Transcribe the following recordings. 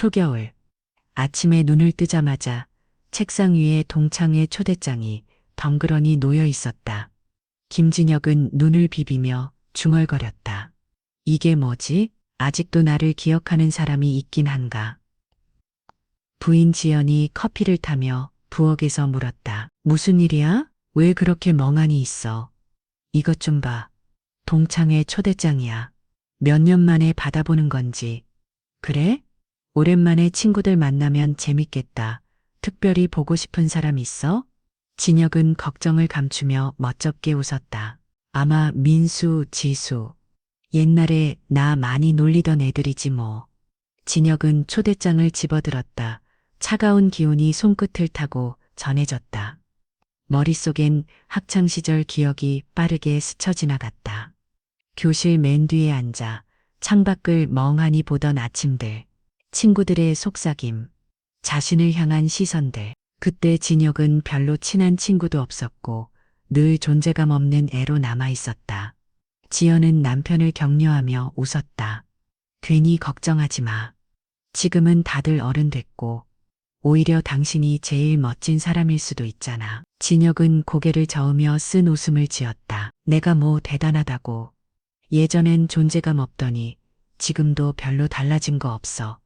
초겨울. 아침에 눈을 뜨자마자 책상 위에 동창회 초대장이 덩그러니 놓여 있었다. 김진혁은 눈을 비비며 중얼거렸다. 이게 뭐지? 아직도 나를 기억하는 사람이 있긴 한가? 부인 지연이 커피를 타며 부엌에서 물었다. 무슨 일이야? 왜 그렇게 멍하니 있어? 이것 좀 봐. 동창회 초대장이야. 몇 년 만에 받아보는 건지. 그래? 오랜만에 친구들 만나면 재밌겠다. 특별히 보고 싶은 사람 있어? 진혁은 걱정을 감추며 멋쩍게 웃었다. 아마 민수, 지수. 옛날에 나 많이 놀리던 애들이지 뭐. 진혁은 초대장을 집어들었다. 차가운 기운이 손끝을 타고 전해졌다. 머릿속엔 학창시절 기억이 빠르게 스쳐 지나갔다. 교실 맨 뒤에 앉아 창밖을 멍하니 보던 아침들. 친구들의 속삭임. 자신을 향한 시선들. 그때 진혁은 별로 친한 친구도 없었고 늘 존재감 없는 애로 남아 있었다. 지연은 남편을 격려하며 웃었다. 괜히 걱정하지 마. 지금은 다들 어른 됐고 오히려 당신이 제일 멋진 사람일 수도 있잖아. 진혁은 고개를 저으며 쓴 웃음을 지었다. 내가 뭐 대단하다고. 예전엔 존재감 없더니 지금도 별로 달라진 거 없어.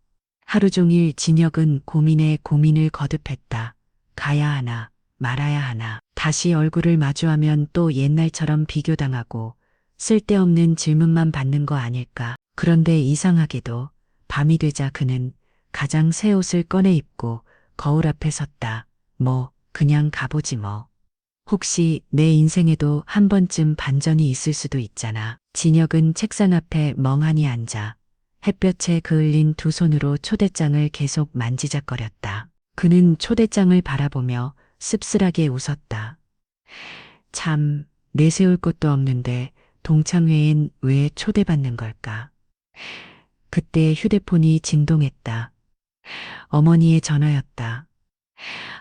하루 종일 진혁은 고민에 고민을 거듭했다. 가야 하나, 말아야 하나. 다시 얼굴을 마주하면 또 옛날처럼 비교당하고 쓸데없는 질문만 받는 거 아닐까. 그런데 이상하게도 밤이 되자 그는 가장 새 옷을 꺼내 입고 거울 앞에 섰다. 뭐, 그냥 가보지 뭐. 혹시 내 인생에도 한 번쯤 반전이 있을 수도 있잖아. 진혁은 책상 앞에 멍하니 앉아 햇볕에 그을린 두 손으로 초대장을 계속 만지작거렸다. 그는 초대장을 바라보며 씁쓸하게 웃었다. 참, 내세울 것도 없는데 동창회엔 왜 초대받는 걸까? 그때 휴대폰이 진동했다. 어머니의 전화였다.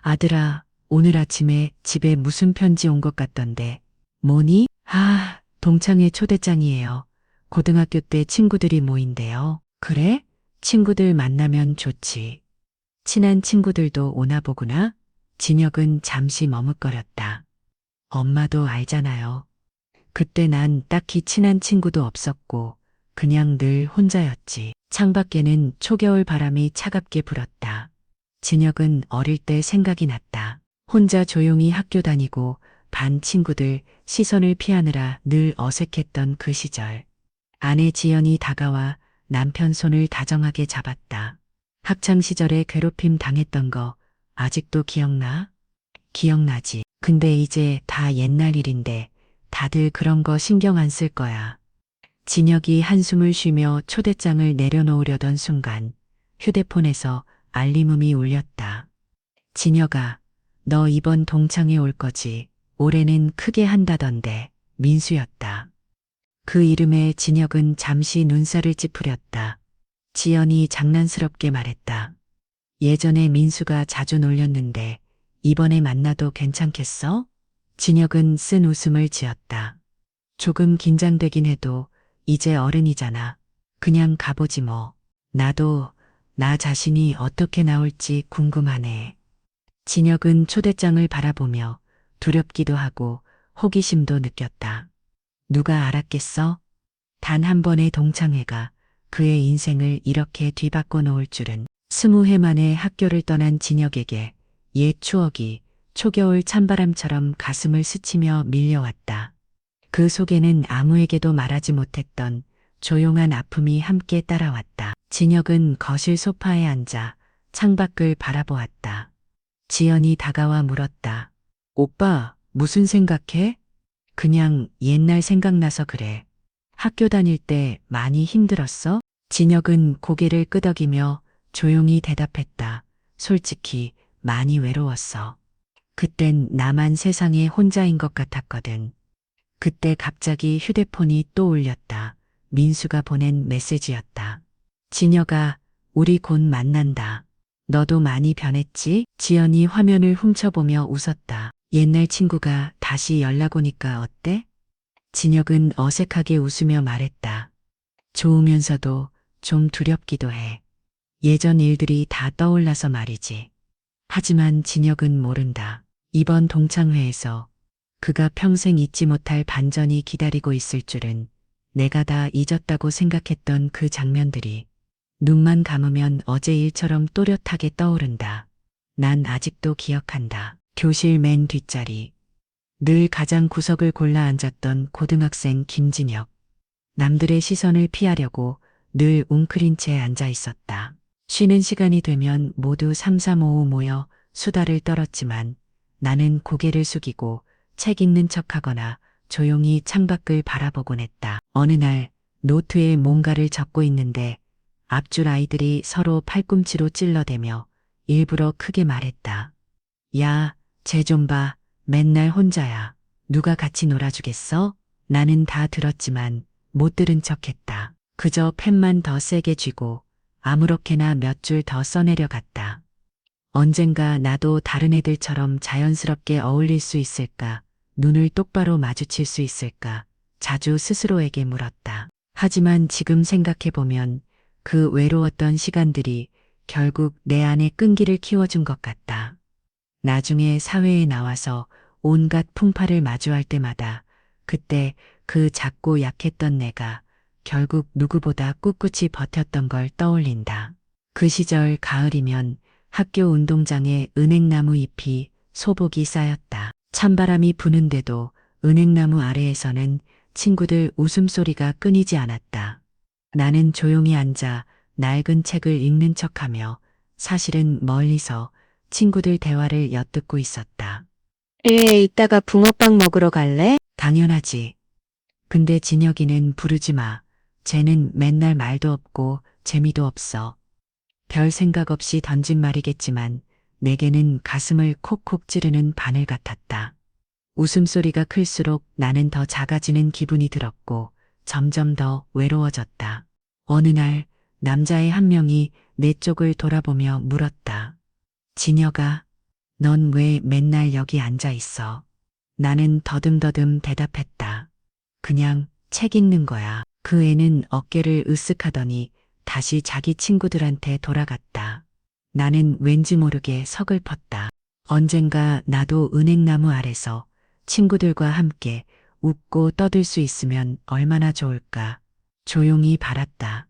아들아, 오늘 아침에 집에 무슨 편지 온 것 같던데. 뭐니? 아, 동창회 초대장이에요. 고등학교 때 친구들이 모인대요. 그래? 친구들 만나면 좋지. 친한 친구들도 오나 보구나? 진혁은 잠시 머뭇거렸다. 엄마도 알잖아요. 그때 난 딱히 친한 친구도 없었고 그냥 늘 혼자였지. 창밖에는 초겨울 바람이 차갑게 불었다. 진혁은 어릴 때 생각이 났다. 혼자 조용히 학교 다니고 반 친구들 시선을 피하느라 늘 어색했던 그 시절. 아내 지연이 다가와 남편 손을 다정하게 잡았다. 학창 시절에 괴롭힘 당했던 거 아직도 기억나? 기억나지. 근데 이제 다 옛날 일인데 다들 그런 거 신경 안 쓸 거야. 진혁이 한숨을 쉬며 초대장을 내려놓으려던 순간 휴대폰에서 알림음이 울렸다. 진혁아, 너 이번 동창회 올 거지? 올해는 크게 한다던데. 민수였다. 그 이름에 진혁은 잠시 눈살을 찌푸렸다. 지연이 장난스럽게 말했다. 예전에 민수가 자주 놀렸는데 이번에 만나도 괜찮겠어? 진혁은 쓴 웃음을 지었다. 조금 긴장되긴 해도 이제 어른이잖아. 그냥 가보지 뭐. 나도 나 자신이 어떻게 나올지 궁금하네. 진혁은 초대장을 바라보며 두렵기도 하고 호기심도 느꼈다. 누가 알았겠어? 단 한 번의 동창회가 그의 인생을 이렇게 뒤바꿔 놓을 줄은. 20해 만에 학교를 떠난 진혁에게 옛 추억이 초겨울 찬바람처럼 가슴을 스치며 밀려왔다. 그 속에는 아무에게도 말하지 못했던 조용한 아픔이 함께 따라왔다. 진혁은 거실 소파에 앉아 창밖을 바라보았다. 지연이 다가와 물었다. 오빠, 무슨 생각해? 그냥 옛날 생각나서 그래. 학교 다닐 때 많이 힘들었어? 진혁은 고개를 끄덕이며 조용히 대답했다. 솔직히 많이 외로웠어. 그땐 나만 세상에 혼자인 것 같았거든. 그때 갑자기 휴대폰이 또 울렸다. 민수가 보낸 메시지였다. 진혁아, 우리 곧 만난다. 너도 많이 변했지? 지연이 화면을 훔쳐보며 웃었다. 옛날 친구가 다시 연락 오니까 어때? 진혁은 어색하게 웃으며 말했다. 좋으면서도 좀 두렵기도 해. 예전 일들이 다 떠올라서 말이지. 하지만 진혁은 모른다. 이번 동창회에서 그가 평생 잊지 못할 반전이 기다리고 있을 줄은 내가 다 잊었다고 생각했던 그 장면들이 눈만 감으면 어제 일처럼 또렷하게 떠오른다. 난 아직도 기억한다. 교실 맨 뒷자리. 늘 가장 구석을 골라 앉았던 고등학생 김진혁. 남들의 시선을 피하려고 늘 웅크린 채 앉아 있었다. 쉬는 시간이 되면 모두 삼삼오오 모여 수다를 떨었지만 나는 고개를 숙이고 책 읽는 척하거나 조용히 창밖을 바라보곤 했다. 어느 날 노트에 뭔가를 적고 있는데 앞줄 아이들이 서로 팔꿈치로 찔러대며 일부러 크게 말했다. 야, 쟤 좀 봐. 맨날 혼자야. 누가 같이 놀아주겠어? 나는 다 들었지만 못 들은 척했다. 그저 펜만 더 세게 쥐고 아무렇게나 몇 줄 더 써내려 갔다. 언젠가 나도 다른 애들처럼 자연스럽게 어울릴 수 있을까? 눈을 똑바로 마주칠 수 있을까? 자주 스스로에게 물었다. 하지만 지금 생각해보면 그 외로웠던 시간들이 결국 내 안에 끈기를 키워준 것 같다. 나중에 사회에 나와서 온갖 풍파를 마주할 때마다 그때 그 작고 약했던 내가 결국 누구보다 꿋꿋이 버텼던 걸 떠올린다. 그 시절 가을이면 학교 운동장에 은행나무 잎이 소복이 쌓였다. 찬바람이 부는데도 은행나무 아래에서는 친구들 웃음소리가 끊이지 않았다. 나는 조용히 앉아 낡은 책을 읽는 척하며 사실은 멀리서 친구들 대화를 엿듣고 있었다. 이따가 붕어빵 먹으러 갈래? 당연하지. 근데 진혁이는 부르지 마. 쟤는 맨날 말도 없고 재미도 없어. 별 생각 없이 던진 말이겠지만 내게는 가슴을 콕콕 찌르는 바늘 같았다. 웃음소리가 클수록 나는 더 작아지는 기분이 들었고 점점 더 외로워졌다. 어느 날 남자의 한 명이 내 쪽을 돌아보며 물었다. 진혁아, 넌 왜 맨날 여기 앉아 있어? 나는 더듬더듬 대답했다. 그냥 책 읽는 거야. 그 애는 어깨를 으쓱하더니 다시 자기 친구들한테 돌아갔다. 나는 왠지 모르게 서글펐다. 언젠가 나도 은행나무 아래서 친구들과 함께 웃고 떠들 수 있으면 얼마나 좋을까. 조용히 바랐다.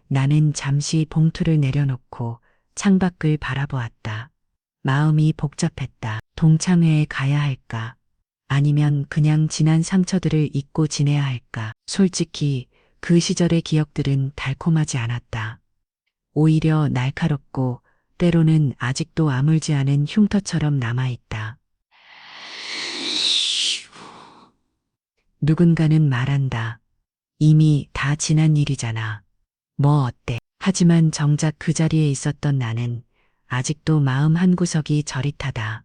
나는 잠시 봉투를 내려놓고 창밖을 바라보았다. 마음이 복잡했다. 동창회에 가야 할까? 아니면 그냥 지난 상처들을 잊고 지내야 할까? 솔직히 그 시절의 기억들은 달콤하지 않았다. 오히려 날카롭고 때로는 아직도 아물지 않은 흉터처럼 남아있다. 누군가는 말한다. 이미 다 지난 일이잖아. 뭐 어때? 하지만 정작 그 자리에 있었던 나는 아직도 마음 한구석이 저릿하다.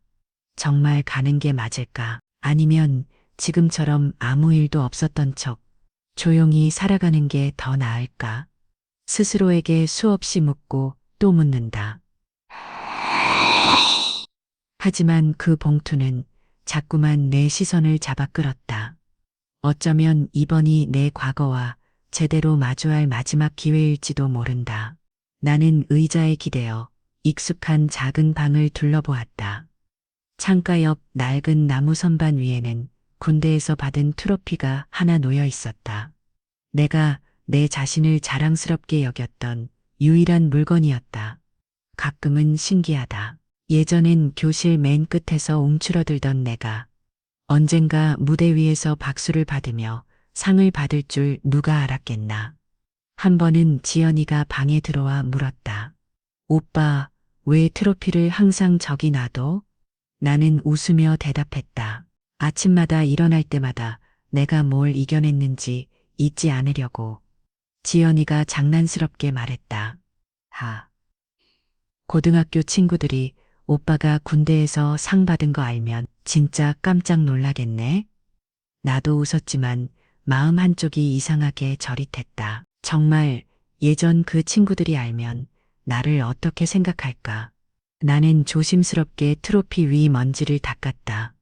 정말 가는 게 맞을까? 아니면 지금처럼 아무 일도 없었던 척 조용히 살아가는 게 더 나을까? 스스로에게 수없이 묻고 또 묻는다. 하지만 그 봉투는 자꾸만 내 시선을 잡아 끌었다. 어쩌면 이번이 내 과거와 제대로 마주할 마지막 기회일지도 모른다. 나는 의자에 기대어 익숙한 작은 방을 둘러보았다. 창가 옆 낡은 나무 선반 위에는 군대에서 받은 트로피가 하나 놓여 있었다. 내가 내 자신을 자랑스럽게 여겼던 유일한 물건이었다. 가끔은 신기하다. 예전엔 교실 맨 끝에서 움츠러들던 내가 언젠가 무대 위에서 박수를 받으며 상을 받을 줄 누가 알았겠나. 한 번은 지연이가 방에 들어와 물었다. 오빠, 왜 트로피를 항상 저기 놔둬? 나는 웃으며 대답했다. 아침마다 일어날 때마다 내가 뭘 이겨냈는지 잊지 않으려고. 지연이가 장난스럽게 말했다. 고등학교 친구들이 오빠가 군대에서 상 받은 거 알면 진짜 깜짝 놀라겠네. 나도 웃었지만 마음 한쪽이 이상하게 저릿했다. 정말 예전 그 친구들이 알면 나를 어떻게 생각할까? 나는 조심스럽게 트로피 위 먼지를 닦았다.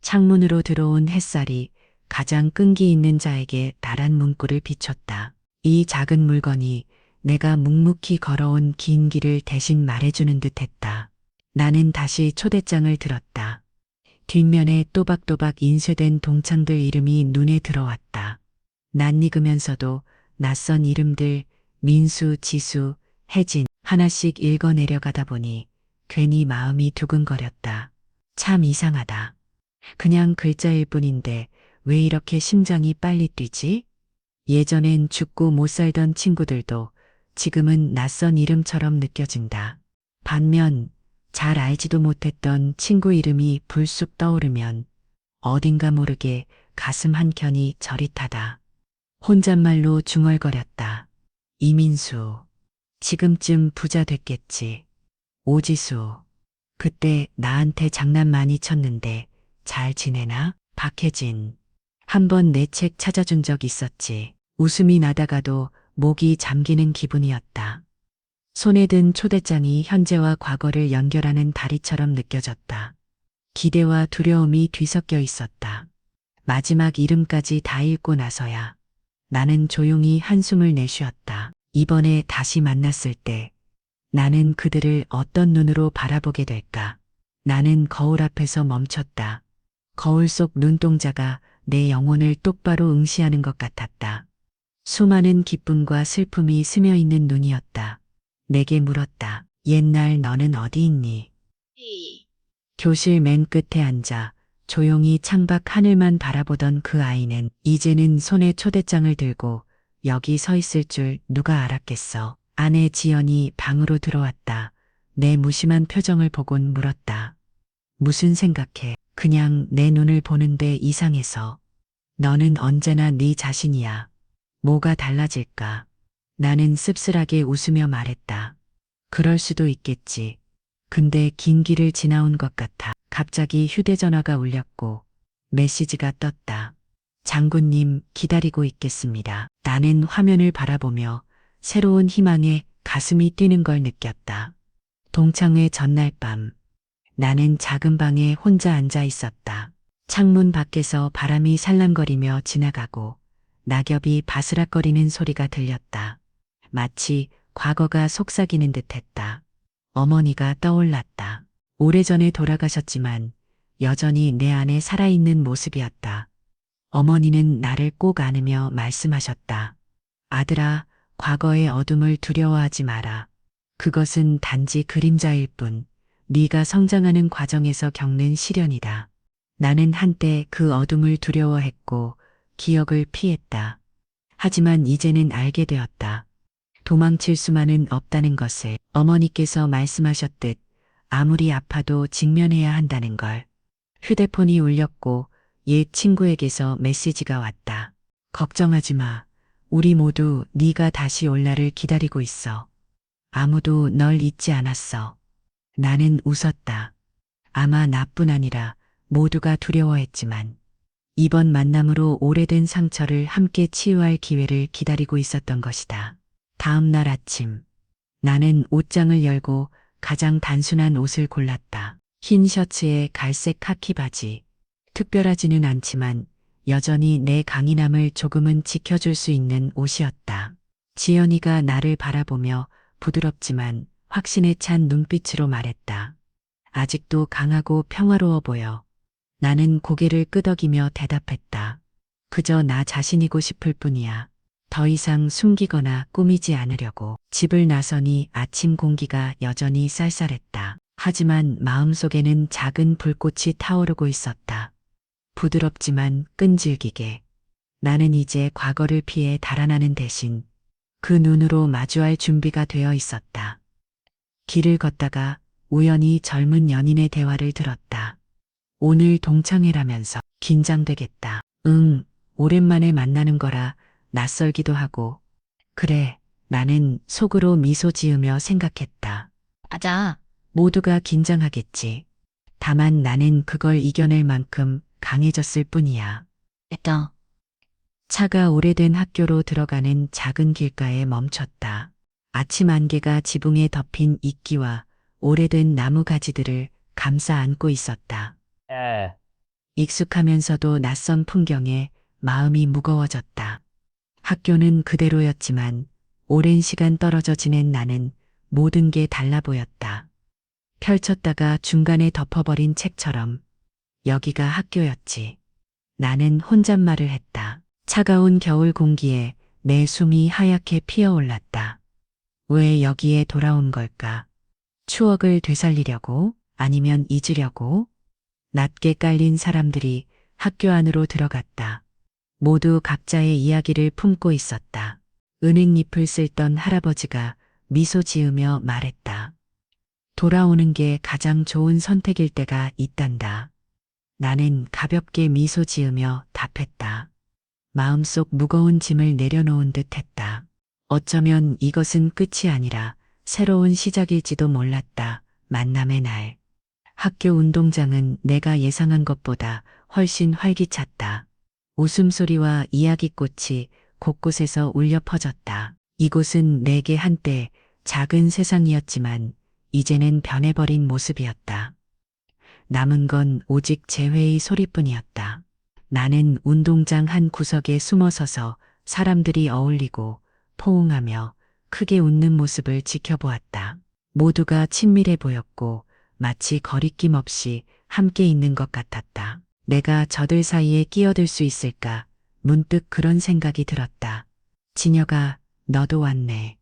창문으로 들어온 햇살이 가장 끈기 있는 자에게 달한 문구를 비췄다. 이 작은 물건이 내가 묵묵히 걸어온 긴 길을 대신 말해주는 듯 했다. 나는 다시 초대장을 들었다. 뒷면에 또박또박 인쇄된 동창들 이름이 눈에 들어왔다. 낯익으면서도 낯선 이름들, 민수, 지수, 혜진, 하나씩 읽어 내려가다 보니 괜히 마음이 두근거렸다. 참 이상하다. 그냥 글자일 뿐인데 왜 이렇게 심장이 빨리 뛰지? 예전엔 죽고 못 살던 친구들도 지금은 낯선 이름처럼 느껴진다. 반면 잘 알지도 못했던 친구 이름이 불쑥 떠오르면 어딘가 모르게 가슴 한켠이 저릿하다. 혼잣말로 중얼거렸다. 이민수. 지금쯤 부자 됐겠지. 오지수. 그때 나한테 장난 많이 쳤는데 잘 지내나? 박혜진. 한번 내 책 찾아준 적 있었지. 웃음이 나다가도 목이 잠기는 기분이었다. 손에 든 초대장이 현재와 과거를 연결하는 다리처럼 느껴졌다. 기대와 두려움이 뒤섞여 있었다. 마지막 이름까지 다 읽고 나서야 나는 조용히 한숨을 내쉬었다. 이번에 다시 만났을 때 나는 그들을 어떤 눈으로 바라보게 될까? 나는 거울 앞에서 멈췄다. 거울 속 눈동자가 내 영혼을 똑바로 응시하는 것 같았다. 수많은 기쁨과 슬픔이 스며 있는 눈이었다. 내게 물었다. 옛날 너는 어디 있니? 교실 맨 끝에 앉아 조용히 창밖 하늘만 바라보던 그 아이는 이제는 손에 초대장을 들고 여기 서 있을 줄 누가 알았겠어. 아내 지연이 방으로 들어왔다. 내 무심한 표정을 보곤 물었다. 무슨 생각해? 그냥 내 눈을 보는데 이상해서. 너는 언제나 네 자신이야. 뭐가 달라질까? 나는 씁쓸하게 웃으며 말했다. 그럴 수도 있겠지. 근데 긴 길을 지나온 것 같아. 갑자기 휴대전화가 울렸고 메시지가 떴다. 장군님 기다리고 있겠습니다. 나는 화면을 바라보며 새로운 희망에 가슴이 뛰는 걸 느꼈다. 동창회 전날 밤 나는 작은 방에 혼자 앉아 있었다. 창문 밖에서 바람이 살랑거리며 지나가고 낙엽이 바스락거리는 소리가 들렸다. 마치 과거가 속삭이는 듯했다. 어머니가 떠올랐다. 오래전에 돌아가셨지만 여전히 내 안에 살아있는 모습이었다. 어머니는 나를 꼭 안으며 말씀하셨다. 아들아, 과거의 어둠을 두려워하지 마라. 그것은 단지 그림자일 뿐, 네가 성장하는 과정에서 겪는 시련이다. 나는 한때 그 어둠을 두려워했고 기억을 피했다. 하지만 이제는 알게 되었다. 도망칠 수만은 없다는 것을 어머니께서 말씀하셨듯 아무리 아파도 직면해야 한다는 걸. 휴대폰이 울렸고 옛 친구에게서 메시지가 왔다. 걱정하지 마. 우리 모두 네가 다시 올 날을 기다리고 있어. 아무도 널 잊지 않았어. 나는 웃었다. 아마 나뿐 아니라 모두가 두려워했지만 이번 만남으로 오래된 상처를 함께 치유할 기회를 기다리고 있었던 것이다. 다음 날 아침, 나는 옷장을 열고 가장 단순한 옷을 골랐다. 흰 셔츠에 갈색 카키 바지. 특별하지는 않지만 여전히 내 강인함을 조금은 지켜줄 수 있는 옷이었다. 지연이가 나를 바라보며 부드럽지만 확신에 찬 눈빛으로 말했다. 아직도 강하고 평화로워 보여. 나는 고개를 끄덕이며 대답했다. 그저 나 자신이고 싶을 뿐이야. 더 이상 숨기거나 꾸미지 않으려고. 집을 나서니 아침 공기가 여전히 쌀쌀했다. 하지만 마음속에는 작은 불꽃이 타오르고 있었다. 부드럽지만 끈질기게. 나는 이제 과거를 피해 달아나는 대신 그 눈으로 마주할 준비가 되어 있었다. 길을 걷다가 우연히 젊은 연인의 대화를 들었다. 오늘 동창회라면서 긴장되겠다. 응, 오랜만에 만나는 거라 낯설기도 하고. 그래, 나는 속으로 미소 지으며 생각했다. 맞아. 모두가 긴장하겠지. 다만 나는 그걸 이겨낼 만큼 강해졌을 뿐이야. 됐다. 차가 오래된 학교로 들어가는 작은 길가에 멈췄다. 아침 안개가 지붕에 덮인 이끼와 오래된 나무 가지들을 감싸 안고 있었다. 익숙하면서도 낯선 풍경에 마음이 무거워졌다. 학교는 그대로였지만 오랜 시간 떨어져 지낸 나는 모든 게 달라 보였다. 펼쳤다가 중간에 덮어버린 책처럼 여기가 학교였지. 나는 혼잣말을 했다. 차가운 겨울 공기에 내 숨이 하얗게 피어올랐다. 왜 여기에 돌아온 걸까? 추억을 되살리려고? 아니면 잊으려고? 낮게 깔린 사람들이 학교 안으로 들어갔다. 모두 각자의 이야기를 품고 있었다. 은행잎을 쓸던 할아버지가 미소 지으며 말했다. 돌아오는 게 가장 좋은 선택일 때가 있단다. 나는 가볍게 미소 지으며 답했다. 마음속 무거운 짐을 내려놓은 듯 했다. 어쩌면 이것은 끝이 아니라 새로운 시작일지도 몰랐다. 만남의 날. 학교 운동장은 내가 예상한 것보다 훨씬 활기찼다. 웃음소리와 이야기꽃이 곳곳에서 울려 퍼졌다. 이곳은 내게 한때 작은 세상이었지만 이제는 변해버린 모습이었다. 남은 건 오직 재회의 소리뿐이었다. 나는 운동장 한 구석에 숨어서서 사람들이 어울리고 포옹하며 크게 웃는 모습을 지켜보았다. 모두가 친밀해 보였고 마치 거리낌 없이 함께 있는 것 같았다. 내가 저들 사이에 끼어들 수 있을까? 문득 그런 생각이 들었다. 진혁아, 너도 왔네.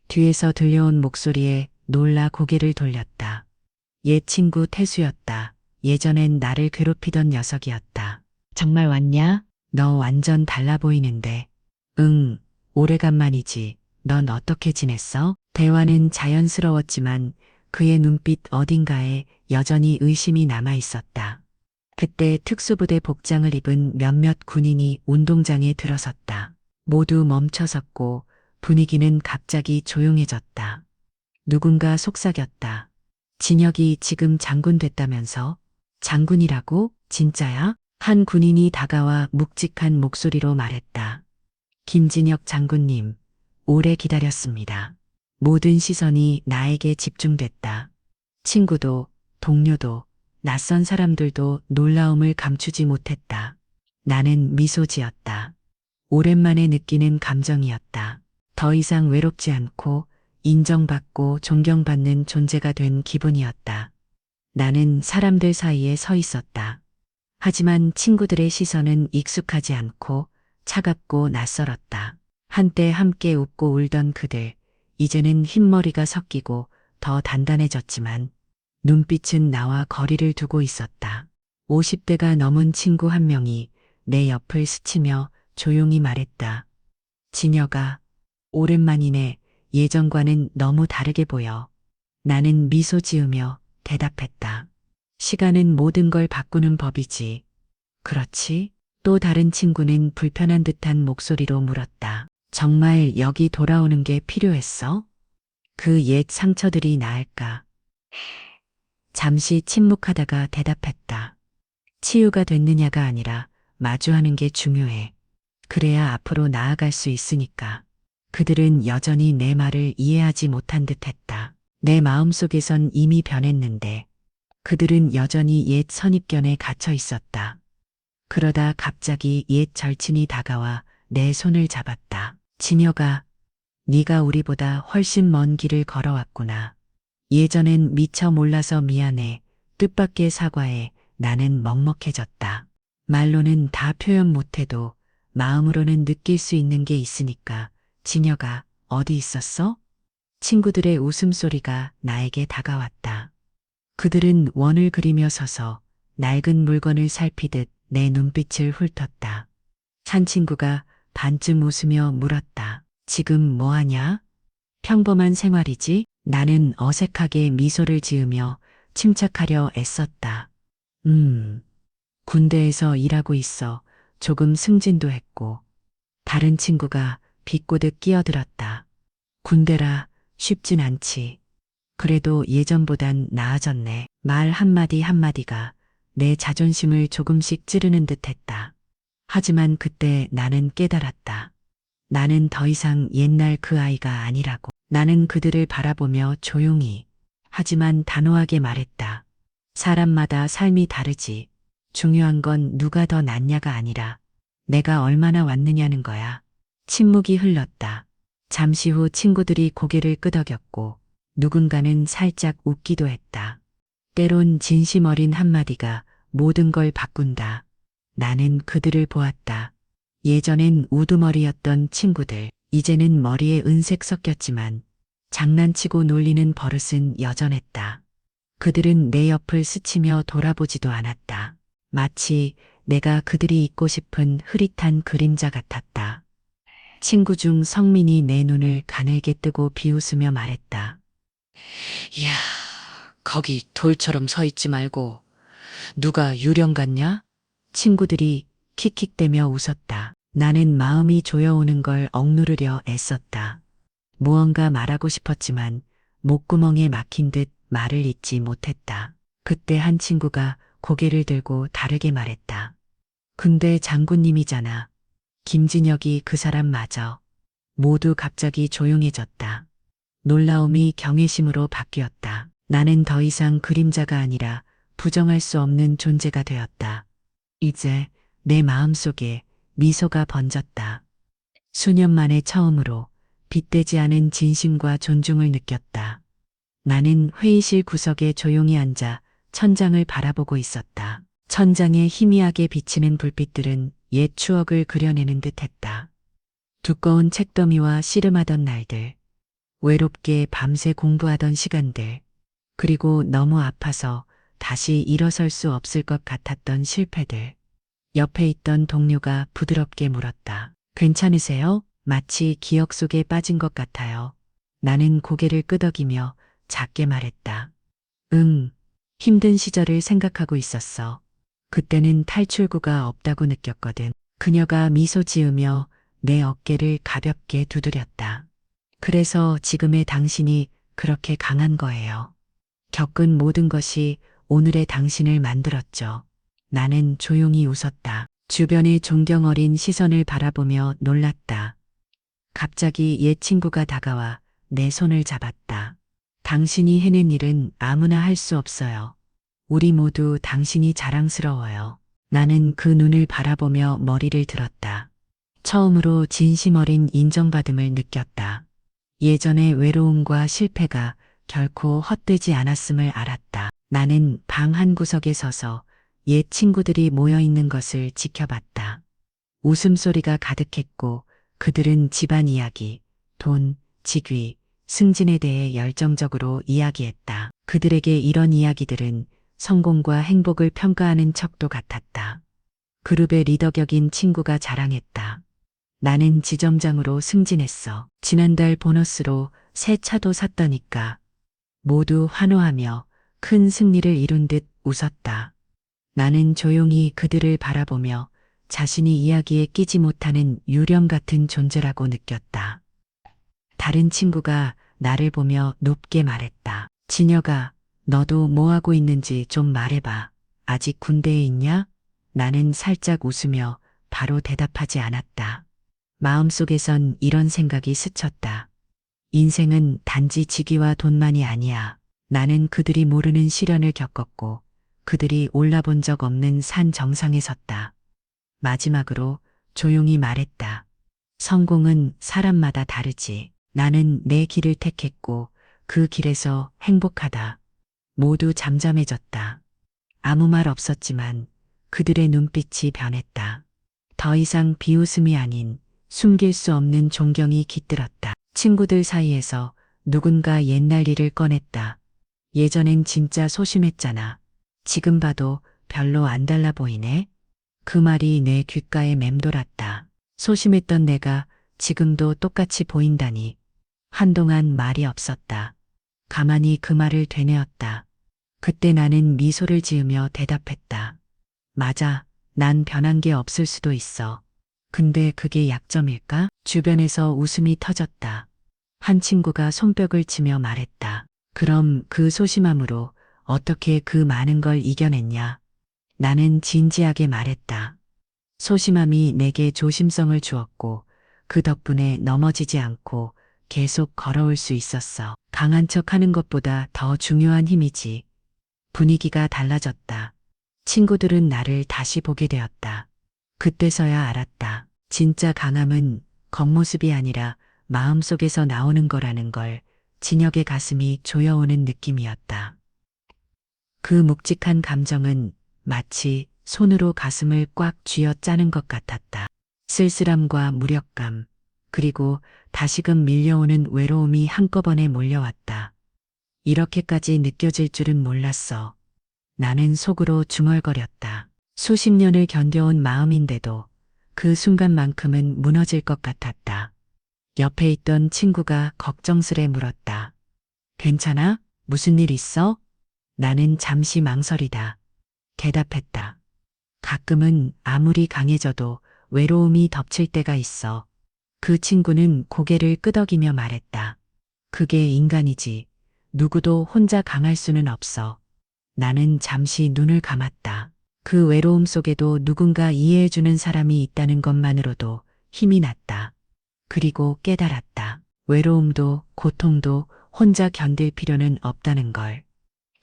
뒤에서 들려온 목소리에 놀라 고개를 돌렸다. 옛 친구 태수였다. 예전엔 나를 괴롭히던 녀석이었다. 정말 왔냐? 너 완전 달라 보이는데. 응, 오래간만이지. 넌 어떻게 지냈어? 대화는 자연스러웠지만 그의 눈빛 어딘가에 여전히 의심이 남아 있었다. 그때 특수부대 복장을 입은 몇몇 군인이 운동장에 들어섰다. 모두 멈춰섰고 분위기는 갑자기 조용해졌다. 누군가 속삭였다. 진혁이 지금 장군 됐다면서? 장군이라고? 진짜야? 한 군인이 다가와 묵직한 목소리로 말했다. 김진혁 장군님, 오래 기다렸습니다. 모든 시선이 나에게 집중됐다. 친구도, 동료도, 낯선 사람들도 놀라움을 감추지 못했다. 나는 미소 지었다. 오랜만에 느끼는 감정이었다. 더 이상 외롭지 않고 인정받고 존경받는 존재가 된 기분이었다. 나는 사람들 사이에 서 있었다. 하지만 친구들의 시선은 익숙하지 않고 차갑고 낯설었다. 한때 함께 웃고 울던 그들, 이제는 흰머리가 섞이고 더 단단해졌지만 눈빛은 나와 거리를 두고 있었다. 50대가 넘은 친구 한 명이 내 옆을 스치며 조용히 말했다. 진혁아, 오랜만이네. 예전과는 너무 다르게 보여. 나는 미소 지으며 대답했다. 시간은 모든 걸 바꾸는 법이지. 그렇지? 또 다른 친구는 불편한 듯한 목소리로 물었다. 정말 여기 돌아오는 게 필요했어? 그 옛 상처들이 나을까? 잠시 침묵하다가 대답했다. 치유가 됐느냐가 아니라 마주하는 게 중요해. 그래야 앞으로 나아갈 수 있으니까. 그들은 여전히 내 말을 이해하지 못한 듯 했다. 내 마음속에선 이미 변했는데 그들은 여전히 옛 선입견에 갇혀 있었다. 그러다 갑자기 옛 절친이 다가와 내 손을 잡았다. 진혁아, 네가 우리보다 훨씬 먼 길을 걸어왔구나. 예전엔 미처 몰라서 미안해. 뜻밖의 사과에 나는 먹먹해졌다. 말로는 다 표현 못해도 마음으로는 느낄 수 있는 게 있으니까. 진혁아, 어디 있었어? 친구들의 웃음소리가 나에게 다가왔다. 그들은 원을 그리며 서서 낡은 물건을 살피듯 내 눈빛을 훑었다. 한 친구가 반쯤 웃으며 물었다. 지금 뭐 하냐? 평범한 생활이지? 나는 어색하게 미소를 지으며 침착하려 애썼다. 군대에서 일하고 있어. 조금 승진도 했고. 다른 친구가 비꼬듯 끼어들었다. 군대라 쉽진 않지. 그래도 예전보단 나아졌네. 말 한마디 한마디가 내 자존심을 조금씩 찌르는 듯 했다. 하지만 그때 나는 깨달았다. 나는 더 이상 옛날 그 아이가 아니라고. 나는 그들을 바라보며 조용히 하지만 단호하게 말했다. 사람마다 삶이 다르지. 중요한 건 누가 더 낫냐가 아니라 내가 얼마나 왔느냐는 거야. 침묵이 흘렀다. 잠시 후 친구들이 고개를 끄덕였고 누군가는 살짝 웃기도 했다. 때론 진심 어린 한마디가 모든 걸 바꾼다. 나는 그들을 보았다. 예전엔 우두머리였던 친구들, 이제는 머리에 은색 섞였지만 장난치고 놀리는 버릇은 여전했다. 그들은 내 옆을 스치며 돌아보지도 않았다. 마치 내가 그들이 잊고 싶은 흐릿한 그림자 같았다. 친구 중 성민이 내 눈을 가늘게 뜨고 비웃으며 말했다. 이야, 거기 돌처럼 서 있지 말고 누가 유령 같냐? 친구들이 킥킥대며 웃었다. 나는 마음이 조여오는 걸 억누르려 애썼다. 무언가 말하고 싶었지만 목구멍에 막힌 듯 말을 잇지 못했다. 그때 한 친구가 고개를 들고 다르게 말했다. 근데 장군님이잖아. 김진혁이 그 사람 맞아. 모두 갑자기 조용해졌다. 놀라움이 경외심으로 바뀌었다. 나는 더 이상 그림자가 아니라 부정할 수 없는 존재가 되었다. 이제 내 마음속에 미소가 번졌다. 수년 만에 처음으로 빗대지 않은 진심과 존중을 느꼈다. 나는 회의실 구석에 조용히 앉아 천장을 바라보고 있었다. 천장에 희미하게 비치는 불빛들은 옛 추억을 그려내는 듯했다. 두꺼운 책더미와 씨름하던 날들, 외롭게 밤새 공부하던 시간들, 그리고 너무 아파서 다시 일어설 수 없을 것 같았던 실패들. 옆에 있던 동료가 부드럽게 물었다. 괜찮으세요? 마치 기억 속에 빠진 것 같아요. 나는 고개를 끄덕이며 작게 말했다. 응, 힘든 시절을 생각하고 있었어. 그때는 탈출구가 없다고 느꼈거든. 그녀가 미소 지으며 내 어깨를 가볍게 두드렸다. 그래서 지금의 당신이 그렇게 강한 거예요. 겪은 모든 것이 오늘의 당신을 만들었죠. 나는 조용히 웃었다. 주변의 존경 어린 시선을 바라보며 놀랐다. 갑자기 옛 친구가 다가와 내 손을 잡았다. 당신이 해낸 일은 아무나 할 수 없어요. 우리 모두 당신이 자랑스러워요. 나는 그 눈을 바라보며 머리를 들었다. 처음으로 진심 어린 인정받음을 느꼈다. 예전의 외로움과 실패가 결코 헛되지 않았음을 알았다. 나는 방 한 구석에 서서 옛 친구들이 모여 있는 것을 지켜봤다. 웃음소리가 가득했고 그들은 집안 이야기, 돈, 직위, 승진에 대해 열정적으로 이야기했다. 그들에게 이런 이야기들은 성공과 행복을 평가하는 척도 같았다. 그룹의 리더 격인 친구가 자랑했다. 나는 지점장으로 승진했어. 지난달 보너스로 새 차도 샀다니까. 모두 환호하며 큰 승리를 이룬 듯 웃었다. 나는 조용히 그들을 바라보며 자신이 이야기에 끼지 못하는 유령 같은 존재라고 느꼈다. 다른 친구가 나를 보며 높게 말했다. 진혁아, 너도 뭐 하고 있는지 좀 말해봐. 아직 군대에 있냐? 나는 살짝 웃으며 바로 대답하지 않았다. 마음속에선 이런 생각이 스쳤다. 인생은 단지 직위와 돈만이 아니야. 나는 그들이 모르는 시련을 겪었고 그들이 올라본 적 없는 산 정상에 섰다. 마지막으로 조용히 말했다. 성공은 사람마다 다르지. 나는 내 길을 택했고 그 길에서 행복하다. 모두 잠잠해졌다. 아무 말 없었지만 그들의 눈빛이 변했다. 더 이상 비웃음이 아닌 숨길 수 없는 존경이 깃들었다. 친구들 사이에서 누군가 옛날 일을 꺼냈다. 예전엔 진짜 소심했잖아. 지금 봐도 별로 안 달라 보이네. 그 말이 내 귓가에 맴돌았다. 소심했던 내가 지금도 똑같이 보인다니. 한동안 말이 없었다. 가만히 그 말을 되뇌었다. 그때 나는 미소를 지으며 대답했다. 맞아, 난 변한 게 없을 수도 있어. 근데 그게 약점일까? 주변에서 웃음이 터졌다. 한 친구가 손뼉을 치며 말했다. 그럼 그 소심함으로 어떻게 그 많은 걸 이겨냈냐? 나는 진지하게 말했다. 소심함이 내게 조심성을 주었고 그 덕분에 넘어지지 않고 계속 걸어올 수 있었어. 강한 척 하는 것보다 더 중요한 힘이지. 분위기가 달라졌다. 친구들은 나를 다시 보게 되었다. 그때서야 알았다. 진짜 강함은 겉모습이 아니라 마음속에서 나오는 거라는 걸 진혁의 가슴이 조여오는 느낌이었다. 그 묵직한 감정은 마치 손으로 가슴을 꽉 쥐어 짜는 것 같았다. 쓸쓸함과 무력감, 그리고 다시금 밀려오는 외로움이 한꺼번에 몰려왔다. 이렇게까지 느껴질 줄은 몰랐어. 나는 속으로 중얼거렸다. 수십 년을 견뎌온 마음인데도 그 순간만큼은 무너질 것 같았다. 옆에 있던 친구가 걱정스레 물었다. 괜찮아? 무슨 일 있어? 나는 잠시 망설이다. 대답했다. 가끔은 아무리 강해져도 외로움이 덮칠 때가 있어. 그 친구는 고개를 끄덕이며 말했다. 그게 인간이지. 누구도 혼자 강할 수는 없어. 나는 잠시 눈을 감았다. 그 외로움 속에도 누군가 이해해주는 사람이 있다는 것만으로도 힘이 났다. 그리고 깨달았다. 외로움도 고통도 혼자 견딜 필요는 없다는 걸.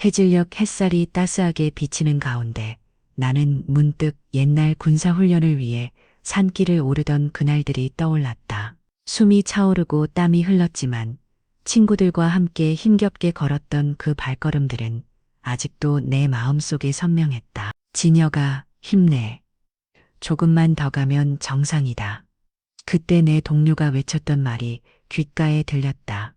해질녘 햇살이 따스하게 비치는 가운데 나는 문득 옛날 군사훈련을 위해 산길을 오르던 그날들이 떠올랐다. 숨이 차오르고 땀이 흘렀지만 친구들과 함께 힘겹게 걸었던 그 발걸음들은 아직도 내 마음속에 선명했다. 진혁아, 힘내. 조금만 더 가면 정상이다. 그때 내 동료가 외쳤던 말이 귓가에 들렸다.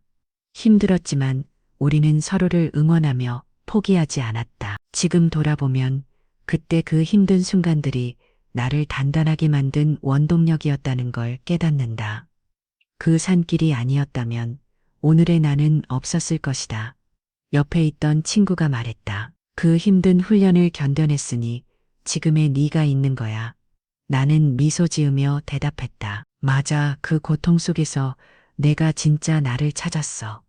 힘들었지만 우리는 서로를 응원하며 포기하지 않았다. 지금 돌아보면 그때 그 힘든 순간들이 나를 단단하게 만든 원동력이었다는 걸 깨닫는다. 그 산길이 아니었다면 오늘의 나는 없었을 것이다. 옆에 있던 친구가 말했다. 그 힘든 훈련을 견뎌냈으니 지금의 네가 있는 거야. 나는 미소 지으며 대답했다. 맞아, 그 고통 속에서 내가 진짜 나를 찾았어.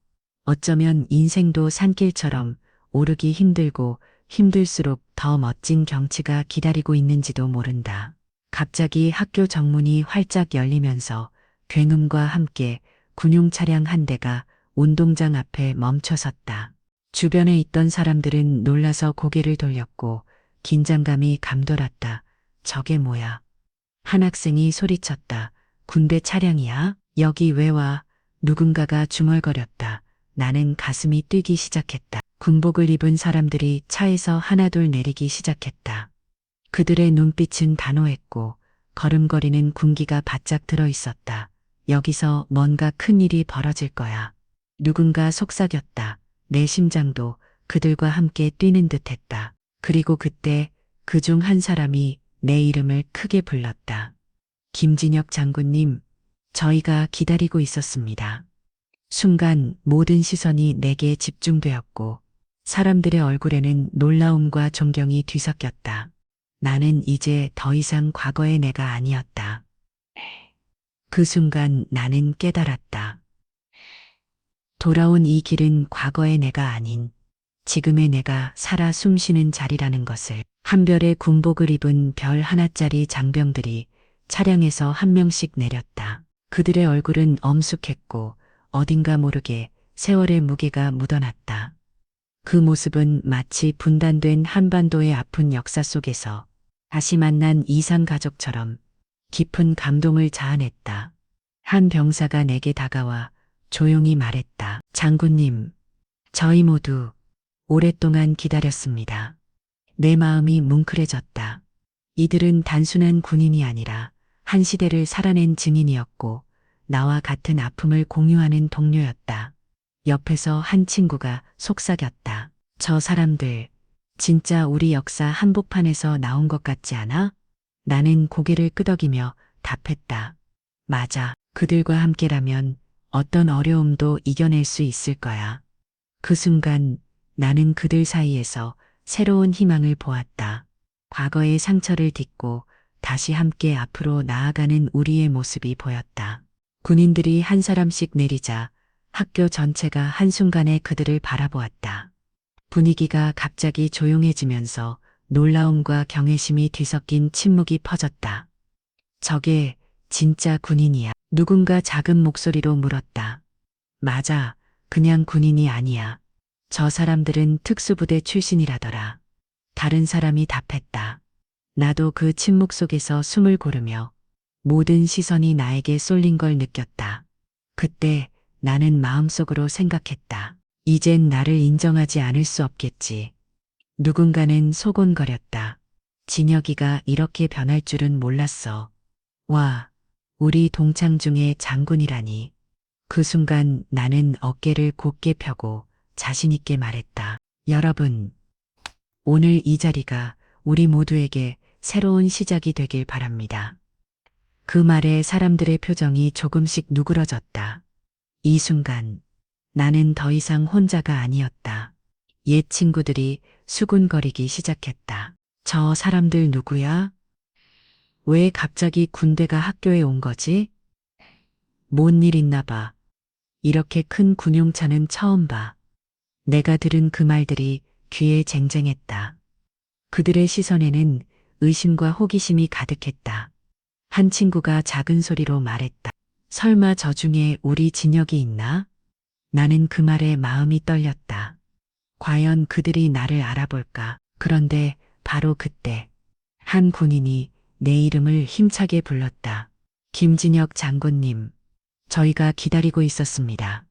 어쩌면 인생도 산길처럼 오르기 힘들고 힘들수록 더 멋진 경치가 기다리고 있는지도 모른다. 갑자기 학교 정문이 활짝 열리면서 굉음과 함께 군용 차량 한 대가 운동장 앞에 멈춰섰다. 주변에 있던 사람들은 놀라서 고개를 돌렸고 긴장감이 감돌았다. 저게 뭐야? 한 학생이 소리쳤다. 군대 차량이야? 여기 왜 와? 누군가가 중얼거렸다. 나는 가슴이 뛰기 시작했다. 군복을 입은 사람들이 차에서 하나둘 내리기 시작했다. 그들의 눈빛은 단호했고 걸음걸이는 군기가 바짝 들어 있었다. 여기서 뭔가 큰 일이 벌어질 거야. 누군가 속삭였다. 내 심장도 그들과 함께 뛰는 듯했다. 그리고 그때 그 중 한 사람이 내 이름을 크게 불렀다. 김진혁 장군님, 저희가 기다리고 있었습니다. 순간 모든 시선이 내게 집중되었고 사람들의 얼굴에는 놀라움과 존경이 뒤섞였다. 나는 이제 더 이상 과거의 내가 아니었다. 그 순간 나는 깨달았다. 돌아온 이 길은 과거의 내가 아닌 지금의 내가 살아 숨쉬는 자리라는 것을. 한별의 군복을 입은 별 하나짜리 장병들이 차량에서 한 명씩 내렸다. 그들의 얼굴은 엄숙했고 어딘가 모르게 세월의 무게가 묻어났다. 그 모습은 마치 분단된 한반도의 아픈 역사 속에서 다시 만난 이상 가족처럼 깊은 감동을 자아냈다. 한 병사가 내게 다가와 조용히 말했다. 장군님, 저희 모두 오랫동안 기다렸습니다. 내 마음이 뭉클해졌다. 이들은 단순한 군인이 아니라 한 시대를 살아낸 증인이었고 나와 같은 아픔을 공유하는 동료였다. 옆에서 한 친구가 속삭였다. 저 사람들, 진짜 우리 역사 한복판에서 나온 것 같지 않아? 나는 고개를 끄덕이며 답했다. 맞아. 그들과 함께라면 어떤 어려움도 이겨낼 수 있을 거야. 그 순간 나는 그들 사이에서 새로운 희망을 보았다. 과거의 상처를 딛고 다시 함께 앞으로 나아가는 우리의 모습이 보였다. 군인들이 한 사람씩 내리자 학교 전체가 한순간에 그들을 바라보았다. 분위기가 갑자기 조용해지면서 놀라움과 경외심이 뒤섞인 침묵이 퍼졌다. 저게 진짜 군인이야. 누군가 작은 목소리로 물었다. 맞아. 그냥 군인이 아니야. 저 사람들은 특수부대 출신이라더라. 다른 사람이 답했다. 나도 그 침묵 속에서 숨을 고르며 모든 시선이 나에게 쏠린 걸 느꼈다. 그때 나는 마음속으로 생각했다. 이젠 나를 인정하지 않을 수 없겠지. 누군가는 소곤거렸다. 진혁이가 이렇게 변할 줄은 몰랐어. 와, 우리 동창 중에 장군이라니. 그 순간 나는 어깨를 곧게 펴고 자신있게 말했다. 여러분, 오늘 이 자리가 우리 모두에게 새로운 시작이 되길 바랍니다. 그 말에 사람들의 표정이 조금씩 누그러졌다. 이 순간 나는 더 이상 혼자가 아니었다. 옛 친구들이 수군거리기 시작했다. 저 사람들 누구야? 왜 갑자기 군대가 학교에 온 거지? 뭔 일 있나 봐. 이렇게 큰 군용차는 처음 봐. 내가 들은 그 말들이 귀에 쟁쟁했다. 그들의 시선에는 의심과 호기심이 가득했다. 한 친구가 작은 소리로 말했다. 설마 저 중에 우리 진혁이 있나? 나는 그 말에 마음이 떨렸다. 과연 그들이 나를 알아볼까? 그런데 바로 그때 한 군인이 내 이름을 힘차게 불렀다. 김진혁 장군님, 저희가 기다리고 있었습니다.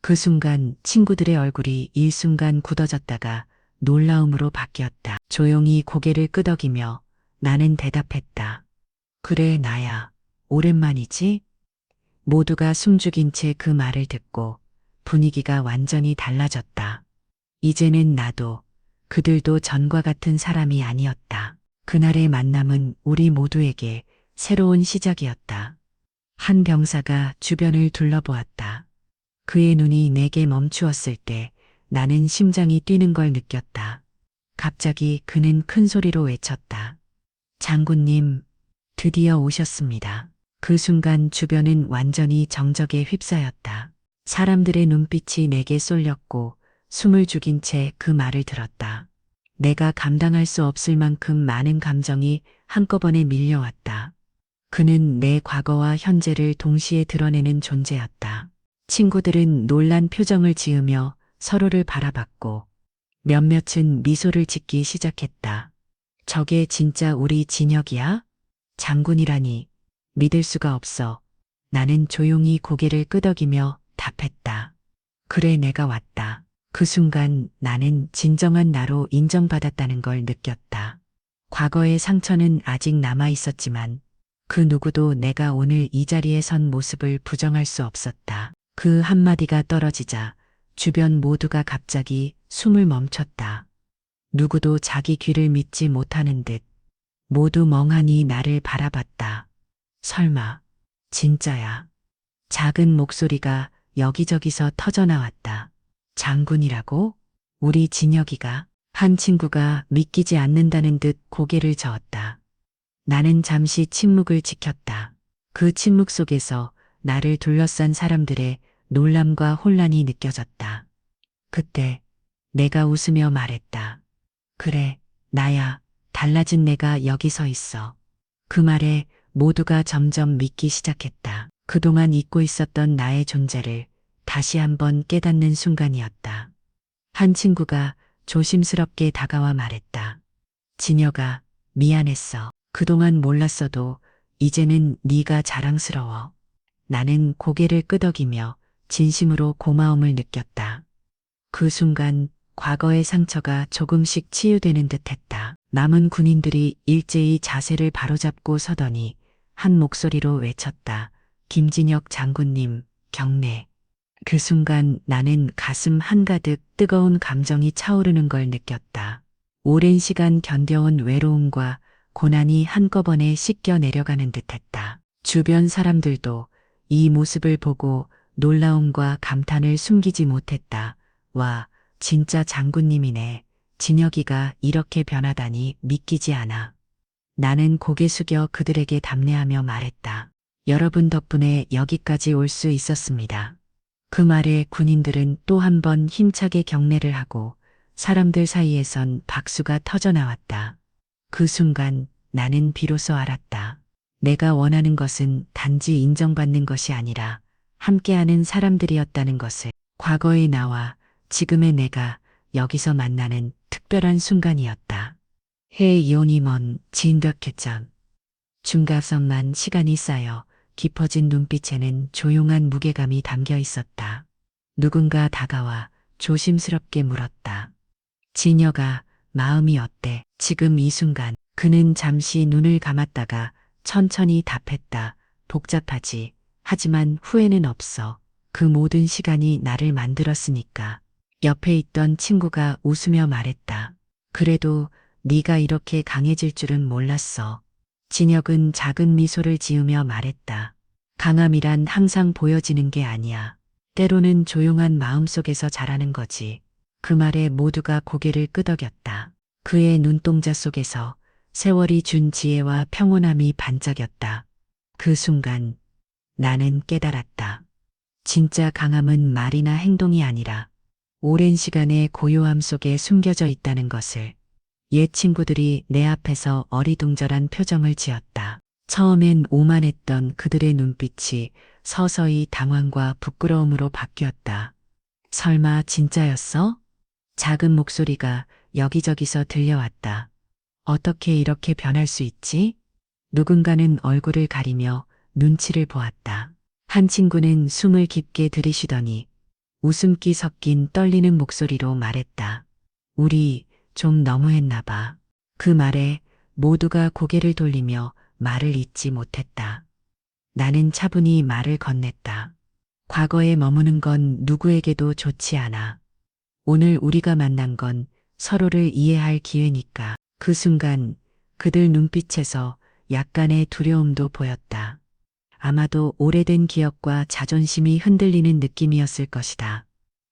그 순간 친구들의 얼굴이 일순간 굳어졌다가 놀라움으로 바뀌었다. 조용히 고개를 끄덕이며 나는 대답했다. 그래, 나야. 오랜만이지? 모두가 숨죽인 채 그 말을 듣고 분위기가 완전히 달라졌다. 이제는 나도 그들도 전과 같은 사람이 아니었다. 그날의 만남은 우리 모두에게 새로운 시작이었다. 한 병사가 주변을 둘러보았다. 그의 눈이 내게 멈추었을 때 나는 심장이 뛰는 걸 느꼈다. 갑자기 그는 큰 소리로 외쳤다. 장군님, 드디어 오셨습니다. 그 순간 주변은 완전히 정적에 휩싸였다. 사람들의 눈빛이 내게 쏠렸고 숨을 죽인 채 그 말을 들었다. 내가 감당할 수 없을 만큼 많은 감정이 한꺼번에 밀려왔다. 그는 내 과거와 현재를 동시에 드러내는 존재였다. 친구들은 놀란 표정을 지으며 서로를 바라봤고 몇몇은 미소를 짓기 시작했다. 저게 진짜 우리 진혁이야? 장군이라니 믿을 수가 없어. 나는 조용히 고개를 끄덕이며 답했다. 그래, 내가 왔다. 그 순간 나는 진정한 나로 인정받았다는 걸 느꼈다. 과거의 상처는 아직 남아 있었지만 그 누구도 내가 오늘 이 자리에 선 모습을 부정할 수 없었다. 그 한마디가 떨어지자 주변 모두가 갑자기 숨을 멈췄다. 누구도 자기 귀를 믿지 못하는 듯 모두 멍하니 나를 바라봤다. 설마, 진짜야. 작은 목소리가 여기저기서 터져나왔다. 장군이라고? 우리 진혁이가? 한 친구가 믿기지 않는다는 듯 고개를 저었다. 나는 잠시 침묵을 지켰다. 그 침묵 속에서 나를 둘러싼 사람들의 놀람과 혼란이 느껴졌다. 그때 내가 웃으며 말했다. 그래, 나야. 달라진 내가 여기 서 있어. 그 말에 모두가 점점 믿기 시작했다. 그동안 잊고 있었던 나의 존재를 다시 한번 깨닫는 순간이었다. 한 친구가 조심스럽게 다가와 말했다. 진혁아, 미안했어. 그동안 몰랐어도 이제는 네가 자랑스러워. 나는 고개를 끄덕이며 진심으로 고마움을 느꼈다. 그 순간 과거의 상처가 조금씩 치유되는 듯했다. 남은 군인들이 일제히 자세를 바로잡고 서더니 한 목소리로 외쳤다. 김진혁 장군님, 경례. 그 순간 나는 가슴 한가득 뜨거운 감정이 차오르는 걸 느꼈다. 오랜 시간 견뎌온 외로움과 고난이 한꺼번에 씻겨 내려가는 듯했다. 주변 사람들도 이 모습을 보고 놀라움과 감탄을 숨기지 못했다. 와, 진짜 장군님이네. 진혁이가 이렇게 변하다니 믿기지 않아. 나는 고개 숙여 그들에게 답례하며 말했다. 여러분 덕분에 여기까지 올 수 있었습니다. 그 말에 군인들은 또 한 번 힘차게 경례를 하고 사람들 사이에선 박수가 터져나왔다. 그 순간 나는 비로소 알았다. 내가 원하는 것은 단지 인정받는 것이 아니라 함께하는 사람들이었다는 것을. 과거의 나와 지금의 내가 여기서 만나는 특별한 순간이었다. 해 이온이 먼 진덕회전. 중가선만 시간이 쌓여 깊어진 눈빛에는 조용한 무게감이 담겨 있었다. 누군가 다가와 조심스럽게 물었다. 진여가 마음이 어때? 지금 이 순간 그는 잠시 눈을 감았다가 천천히 답했다. 복잡하지. 하지만 후회는 없어. 그 모든 시간이 나를 만들었으니까. 옆에 있던 친구가 웃으며 말했다. 그래도 네가 이렇게 강해질 줄은 몰랐어. 진혁은 작은 미소를 지으며 말했다. 강함이란 항상 보여지는 게 아니야. 때로는 조용한 마음속에서 자라는 거지. 그 말에 모두가 고개를 끄덕였다. 그의 눈동자 속에서 세월이 준 지혜와 평온함이 반짝였다. 그 순간 나는 깨달았다. 진짜 강함은 말이나 행동이 아니라 오랜 시간의 고요함 속에 숨겨져 있다는 것을. 옛 친구들이 내 앞에서 어리둥절한 표정을 지었다. 처음엔 오만했던 그들의 눈빛이 서서히 당황과 부끄러움으로 바뀌었다. 설마 진짜였어? 작은 목소리가 여기저기서 들려왔다. 어떻게 이렇게 변할 수 있지? 누군가는 얼굴을 가리며 눈치를 보았다. 한 친구는 숨을 깊게 들이쉬더니 웃음기 섞인 떨리는 목소리로 말했다. 우리 좀 너무했나 봐. 그 말에 모두가 고개를 돌리며 말을 잇지 못했다. 나는 차분히 말을 건넸다. 과거에 머무는 건 누구에게도 좋지 않아. 오늘 우리가 만난 건 서로를 이해할 기회니까. 그 순간 그들 눈빛에서 약간의 두려움도 보였다. 아마도 오래된 기억과 자존심이 흔들리는 느낌이었을 것이다.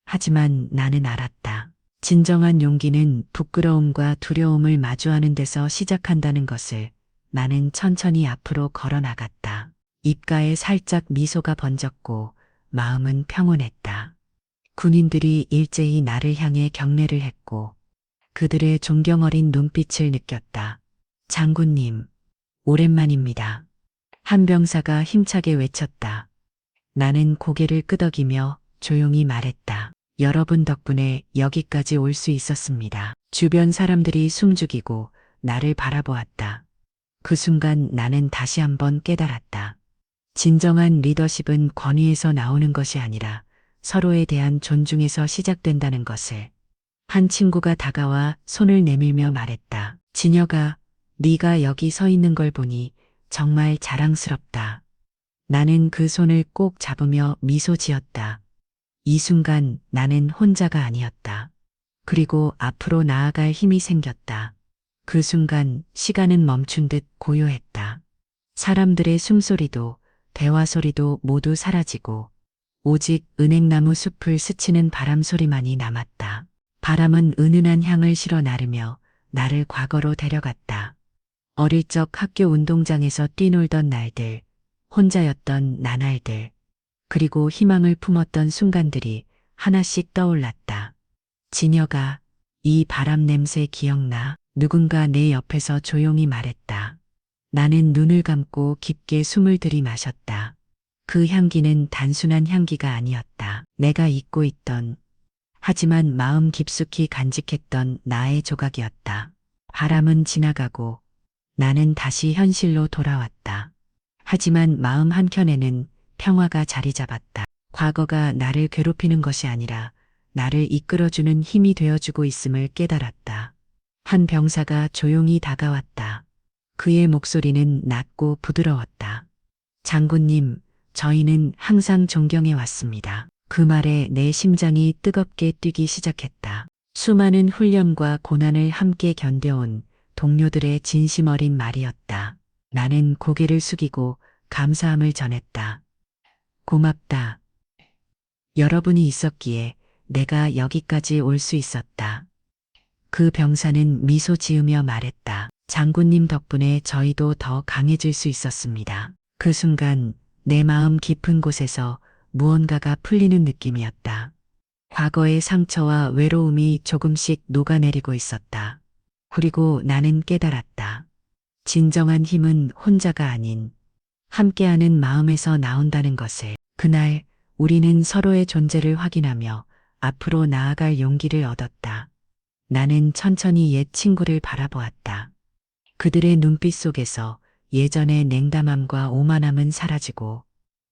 하지만 나는 알았다. 진정한 용기는 부끄러움과 두려움을 마주하는 데서 시작한다는 것을. 나는 천천히 앞으로 걸어 나갔다. 입가에 살짝 미소가 번졌고 마음은 평온했다. 군인들이 일제히 나를 향해 경례를 했고 그들의 존경 어린 눈빛을 느꼈다. 장군님, 오랜만입니다. 한 병사가 힘차게 외쳤다. 나는 고개를 끄덕이며 조용히 말했다. 여러분 덕분에 여기까지 올 수 있었습니다. 주변 사람들이 숨죽이고 나를 바라보았다. 그 순간 나는 다시 한번 깨달았다. 진정한 리더십은 권위에서 나오는 것이 아니라 서로에 대한 존중에서 시작된다는 것을. 한 친구가 다가와 손을 내밀며 말했다. 진혁아, 네가 여기 서 있는 걸 보니 정말 자랑스럽다. 나는 그 손을 꼭 잡으며 미소 지었다. 이 순간 나는 혼자가 아니었다. 그리고 앞으로 나아갈 힘이 생겼다. 그 순간 시간은 멈춘 듯 고요했다. 사람들의 숨소리도 대화 소리도 모두 사라지고 오직 은행나무 숲을 스치는 바람 소리만이 남았다. 바람은 은은한 향을 실어 나르며 나를 과거로 데려갔다. 어릴 적 학교 운동장에서 뛰놀던 날들, 혼자였던 나날들, 그리고 희망을 품었던 순간들이 하나씩 떠올랐다. 진여가, 이 바람 냄새 기억나? 누군가 내 옆에서 조용히 말했다. 나는 눈을 감고 깊게 숨을 들이마셨다. 그 향기는 단순한 향기가 아니었다. 내가 잊고 있던, 하지만 마음 깊숙이 간직했던 나의 조각이었다. 바람은 지나가고 나는 다시 현실로 돌아왔다. 하지만 마음 한켠에는 평화가 자리 잡았다. 과거가 나를 괴롭히는 것이 아니라 나를 이끌어주는 힘이 되어주고 있음을 깨달았다. 한 병사가 조용히 다가왔다. 그의 목소리는 낮고 부드러웠다. 장군님, 저희는 항상 존경해 왔습니다. 그 말에 내 심장이 뜨겁게 뛰기 시작했다. 수많은 훈련과 고난을 함께 견뎌온 동료들의 진심 어린 말이었다. 나는 고개를 숙이고 감사함을 전했다. 고맙다. 여러분이 있었기에 내가 여기까지 올 수 있었다. 그 병사는 미소 지으며 말했다. 장군님 덕분에 저희도 더 강해질 수 있었습니다. 그 순간 내 마음 깊은 곳에서 무언가가 풀리는 느낌이었다. 과거의 상처와 외로움이 조금씩 녹아내리고 있었다. 그리고 나는 깨달았다. 진정한 힘은 혼자가 아닌 함께하는 마음에서 나온다는 것을. 그날 우리는 서로의 존재를 확인하며 앞으로 나아갈 용기를 얻었다. 나는 천천히 옛 친구를 바라보았다. 그들의 눈빛 속에서 예전의 냉담함과 오만함은 사라지고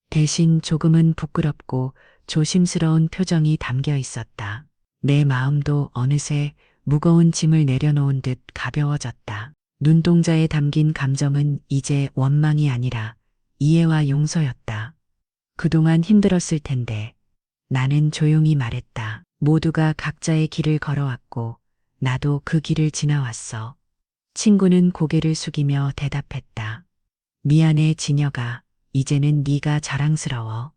대신 조금은 부끄럽고 조심스러운 표정이 담겨 있었다. 내 마음도 어느새 무거운 짐을 내려놓은 듯 가벼워졌다. 눈동자에 담긴 감정은 이제 원망이 아니라 이해와 용서였다. 그동안 힘들었을 텐데 나는 조용히 말했다. 모두가 각자의 길을 걸어왔고 나도 그 길을 지나왔어. 친구는 고개를 숙이며 대답했다. 미안해 진혁아. 이제는 네가 자랑스러워.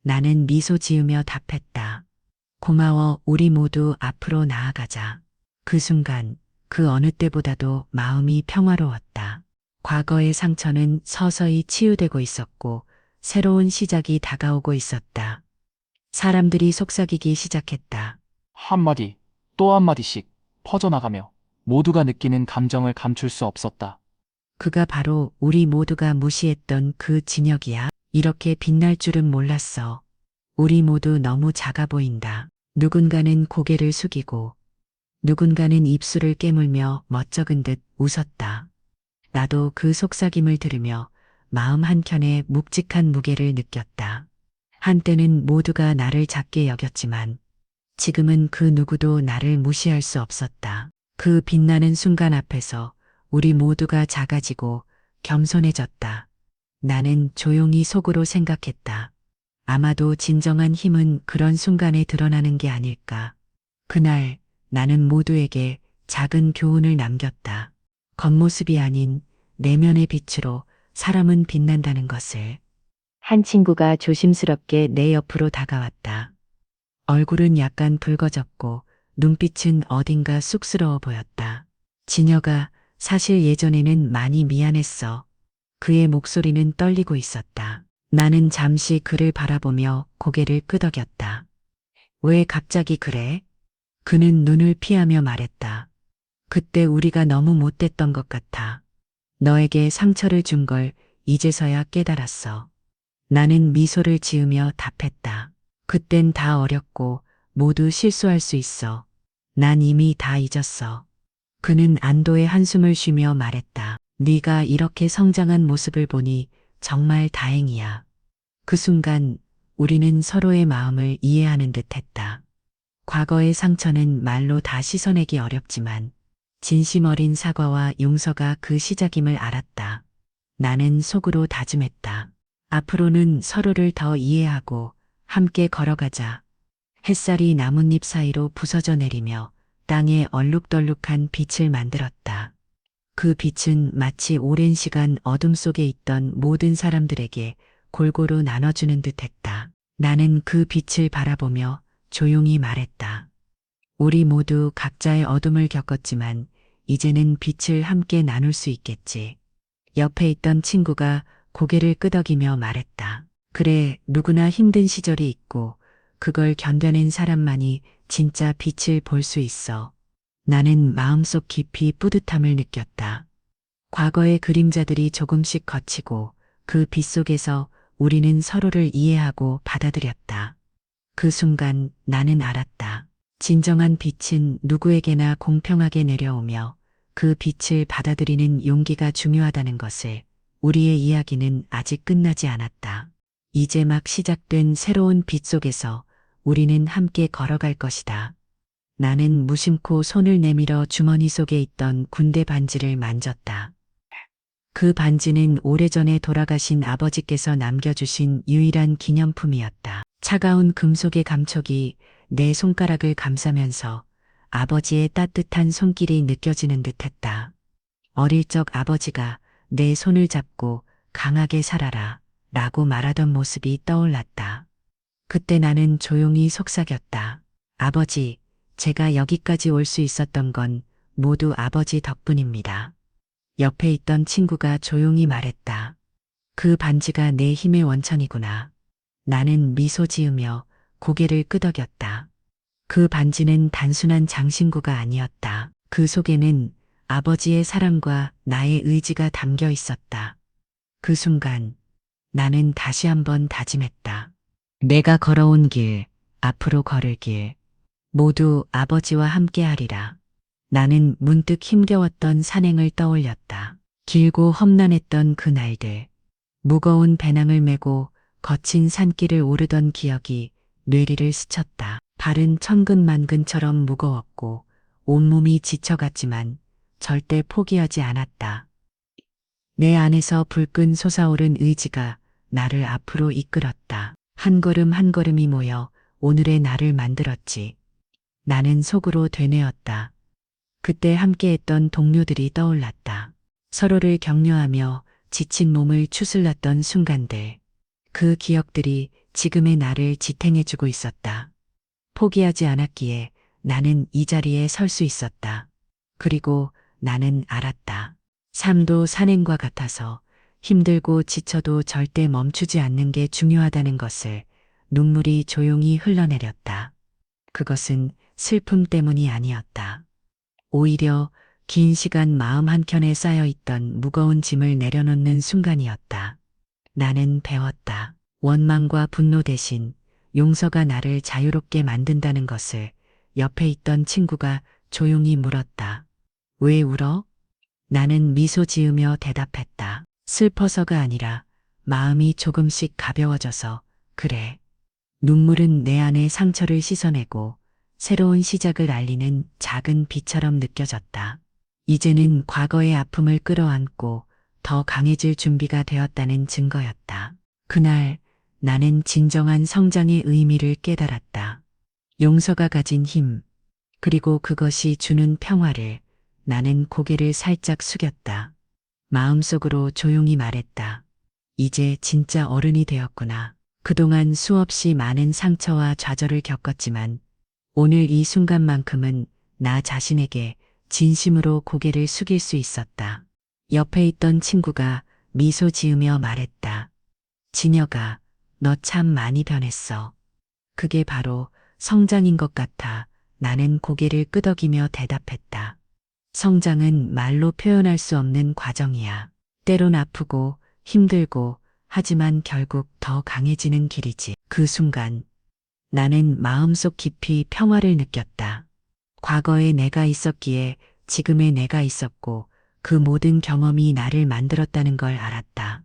나는 미소 지으며 답했다. 고마워. 우리 모두 앞으로 나아가자. 그 순간 그 어느 때보다도 마음이 평화로웠다. 과거의 상처는 서서히 치유되고 있었고 새로운 시작이 다가오고 있었다. 사람들이 속삭이기 시작했다. 한마디, 또 한마디씩 퍼져나가며 모두가 느끼는 감정을 감출 수 없었다. 그가 바로 우리 모두가 무시했던 그 진혁이야. 이렇게 빛날 줄은 몰랐어. 우리 모두 너무 작아 보인다. 누군가는 고개를 숙이고 누군가는 입술을 깨물며 멋쩍은 듯 웃었다. 나도 그 속삭임을 들으며 마음 한켠에 묵직한 무게를 느꼈다. 한때는 모두가 나를 작게 여겼지만 지금은 그 누구도 나를 무시할 수 없었다. 그 빛나는 순간 앞에서 우리 모두가 작아지고 겸손해졌다. 나는 조용히 속으로 생각했다. 아마도 진정한 힘은 그런 순간에 드러나는 게 아닐까. 그날 나는 모두에게 작은 교훈을 남겼다. 겉모습이 아닌 내면의 빛으로 사람은 빛난다는 것을. 한 친구가 조심스럽게 내 옆으로 다가왔다. 얼굴은 약간 붉어졌고 눈빛은 어딘가 쑥스러워 보였다. 진혁아, 사실 예전에는 많이 미안했어. 그의 목소리는 떨리고 있었다. 나는 잠시 그를 바라보며 고개를 끄덕였다. 왜 갑자기 그래? 그는 눈을 피하며 말했다. 그때 우리가 너무 못됐던 것 같아. 너에게 상처를 준 걸 이제서야 깨달았어. 나는 미소를 지으며 답했다. 그땐 다 어렸고 모두 실수할 수 있어. 난 이미 다 잊었어. 그는 안도의 한숨을 쉬며 말했다. 네가 이렇게 성장한 모습을 보니 정말 다행이야. 그 순간 우리는 서로의 마음을 이해하는 듯 했다. 과거의 상처는 말로 다 씻어내기 어렵지만 진심 어린 사과와 용서가 그 시작임을 알았다. 나는 속으로 다짐했다. 앞으로는 서로를 더 이해하고 함께 걸어가자. 햇살이 나뭇잎 사이로 부서져 내리며 땅에 얼룩덜룩한 빛을 만들었다. 그 빛은 마치 오랜 시간 어둠 속에 있던 모든 사람들에게 골고루 나눠주는 듯 했다. 나는 그 빛을 바라보며 조용히 말했다. 우리 모두 각자의 어둠을 겪었지만 이제는 빛을 함께 나눌 수 있겠지. 옆에 있던 친구가 고개를 끄덕이며 말했다. 그래, 누구나 힘든 시절이 있고 그걸 견뎌낸 사람만이 진짜 빛을 볼 수 있어. 나는 마음속 깊이 뿌듯함을 느꼈다. 과거의 그림자들이 조금씩 걷히고 그 빛 속에서 우리는 서로를 이해하고 받아들였다. 그 순간 나는 알았다. 진정한 빛은 누구에게나 공평하게 내려오며 그 빛을 받아들이는 용기가 중요하다는 것을. 우리의 이야기는 아직 끝나지 않았다. 이제 막 시작된 새로운 빛 속에서 우리는 함께 걸어갈 것이다. 나는 무심코 손을 내밀어 주머니 속에 있던 군대 반지를 만졌다. 그 반지는 오래전에 돌아가신 아버지께서 남겨주신 유일한 기념품이었다. 차가운 금속의 감촉이 내 손가락을 감싸면서 아버지의 따뜻한 손길이 느껴지는 듯했다. 어릴 적 아버지가 내 손을 잡고 강하게 살아라 라고 말하던 모습이 떠올랐다. 그때 나는 조용히 속삭였다. 아버지, 제가 여기까지 올 수 있었던 건 모두 아버지 덕분입니다. 옆에 있던 친구가 조용히 말했다. 그 반지가 내 힘의 원천이구나. 나는 미소 지으며 고개를 끄덕였다. 그 반지는 단순한 장신구가 아니었다. 그 속에는 아버지의 사랑과 나의 의지가 담겨 있었다. 그 순간 나는 다시 한번 다짐했다. 내가 걸어온 길, 앞으로 걸을 길, 모두 아버지와 함께 하리라. 나는 문득 힘겨웠던 산행을 떠올렸다. 길고 험난했던 그 날들, 무거운 배낭을 메고 거친 산길을 오르던 기억이 뇌리를 스쳤다. 발은 천근만근처럼 무거웠고 온몸이 지쳐갔지만 절대 포기하지 않았다. 내 안에서 불끈 솟아오른 의지가 나를 앞으로 이끌었다. 한 걸음 한 걸음이 모여 오늘의 나를 만들었지. 나는 속으로 되뇌었다. 그때 함께했던 동료들이 떠올랐다. 서로를 격려하며 지친 몸을 추슬렀던 순간들. 그 기억들이 지금의 나를 지탱해주고 있었다. 포기하지 않았기에 나는 이 자리에 설 수 있었다. 그리고 나는 알았다. 삶도 산행과 같아서 힘들고 지쳐도 절대 멈추지 않는 게 중요하다는 것을. 눈물이 조용히 흘러내렸다. 그것은 슬픔 때문이 아니었다. 오히려 긴 시간 마음 한켠에 쌓여있던 무거운 짐을 내려놓는 순간이었다. 나는 배웠다. 원망과 분노 대신 용서가 나를 자유롭게 만든다는 것을. 옆에 있던 친구가 조용히 물었다. 왜 울어? 나는 미소 지으며 대답했다. 슬퍼서가 아니라 마음이 조금씩 가벼워져서. 그래. 눈물은 내 안의 상처를 씻어내고 새로운 시작을 알리는 작은 비처럼 느껴졌다. 이제는 과거의 아픔을 끌어안고 더 강해질 준비가 되었다는 증거였다. 그날 나는 진정한 성장의 의미를 깨달았다. 용서가 가진 힘, 그리고 그것이 주는 평화를. 나는 고개를 살짝 숙였다. 마음속으로 조용히 말했다. 이제 진짜 어른이 되었구나. 그동안 수없이 많은 상처와 좌절을 겪었지만 오늘 이 순간만큼은 나 자신에게 진심으로 고개를 숙일 수 있었다. 옆에 있던 친구가 미소 지으며 말했다. 진혁아, 너 참 많이 변했어. 그게 바로 성장인 것 같아. 나는 고개를 끄덕이며 대답했다. 성장은 말로 표현할 수 없는 과정이야. 때론 아프고 힘들고 하지만 결국 더 강해지는 길이지. 그 순간 나는 마음속 깊이 평화를 느꼈다. 과거에 내가 있었기에 지금의 내가 있었고 그 모든 경험이 나를 만들었다는 걸 알았다.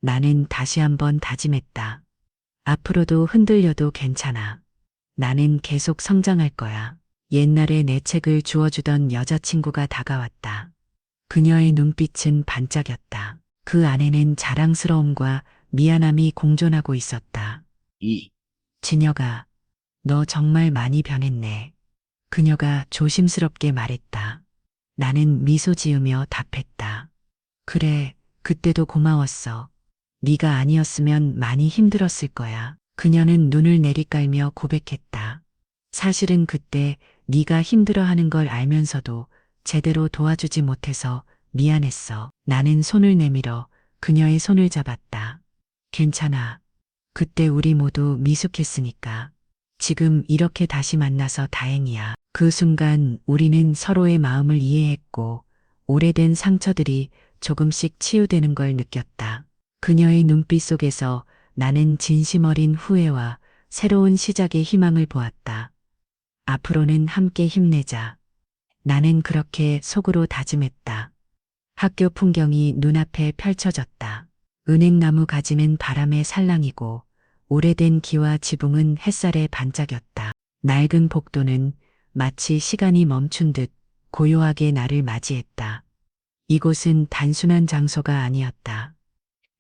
나는 다시 한번 다짐했다. 앞으로도 흔들려도 괜찮아. 나는 계속 성장할 거야. 옛날에 내 책을 주워주던 여자친구가 다가왔다. 그녀의 눈빛은 반짝였다. 그 안에는 자랑스러움과 미안함이 공존하고 있었다. 진혁아, 너 정말 많이 변했네. 그녀가 조심스럽게 말했다. 나는 미소 지으며 답했다. 그래, 그때도 고마웠어. 네가 아니었으면 많이 힘들었을 거야. 그녀는 눈을 내리깔며 고백했다. 사실은 그때 네가 힘들어하는 걸 알면서도 제대로 도와주지 못해서 미안했어. 나는 손을 내밀어 그녀의 손을 잡았다. 괜찮아. 그때 우리 모두 미숙했으니까. 지금 이렇게 다시 만나서 다행이야. 그 순간 우리는 서로의 마음을 이해했고 오래된 상처들이 조금씩 치유되는 걸 느꼈다. 그녀의 눈빛 속에서 나는 진심 어린 후회와 새로운 시작의 희망을 보았다. 앞으로는 함께 힘내자. 나는 그렇게 속으로 다짐했다. 학교 풍경이 눈앞에 펼쳐졌다. 은행나무 가지는 바람에 살랑이고 오래된 기와 지붕은 햇살에 반짝였다. 낡은 복도는 마치 시간이 멈춘 듯 고요하게 나를 맞이했다. 이곳은 단순한 장소가 아니었다.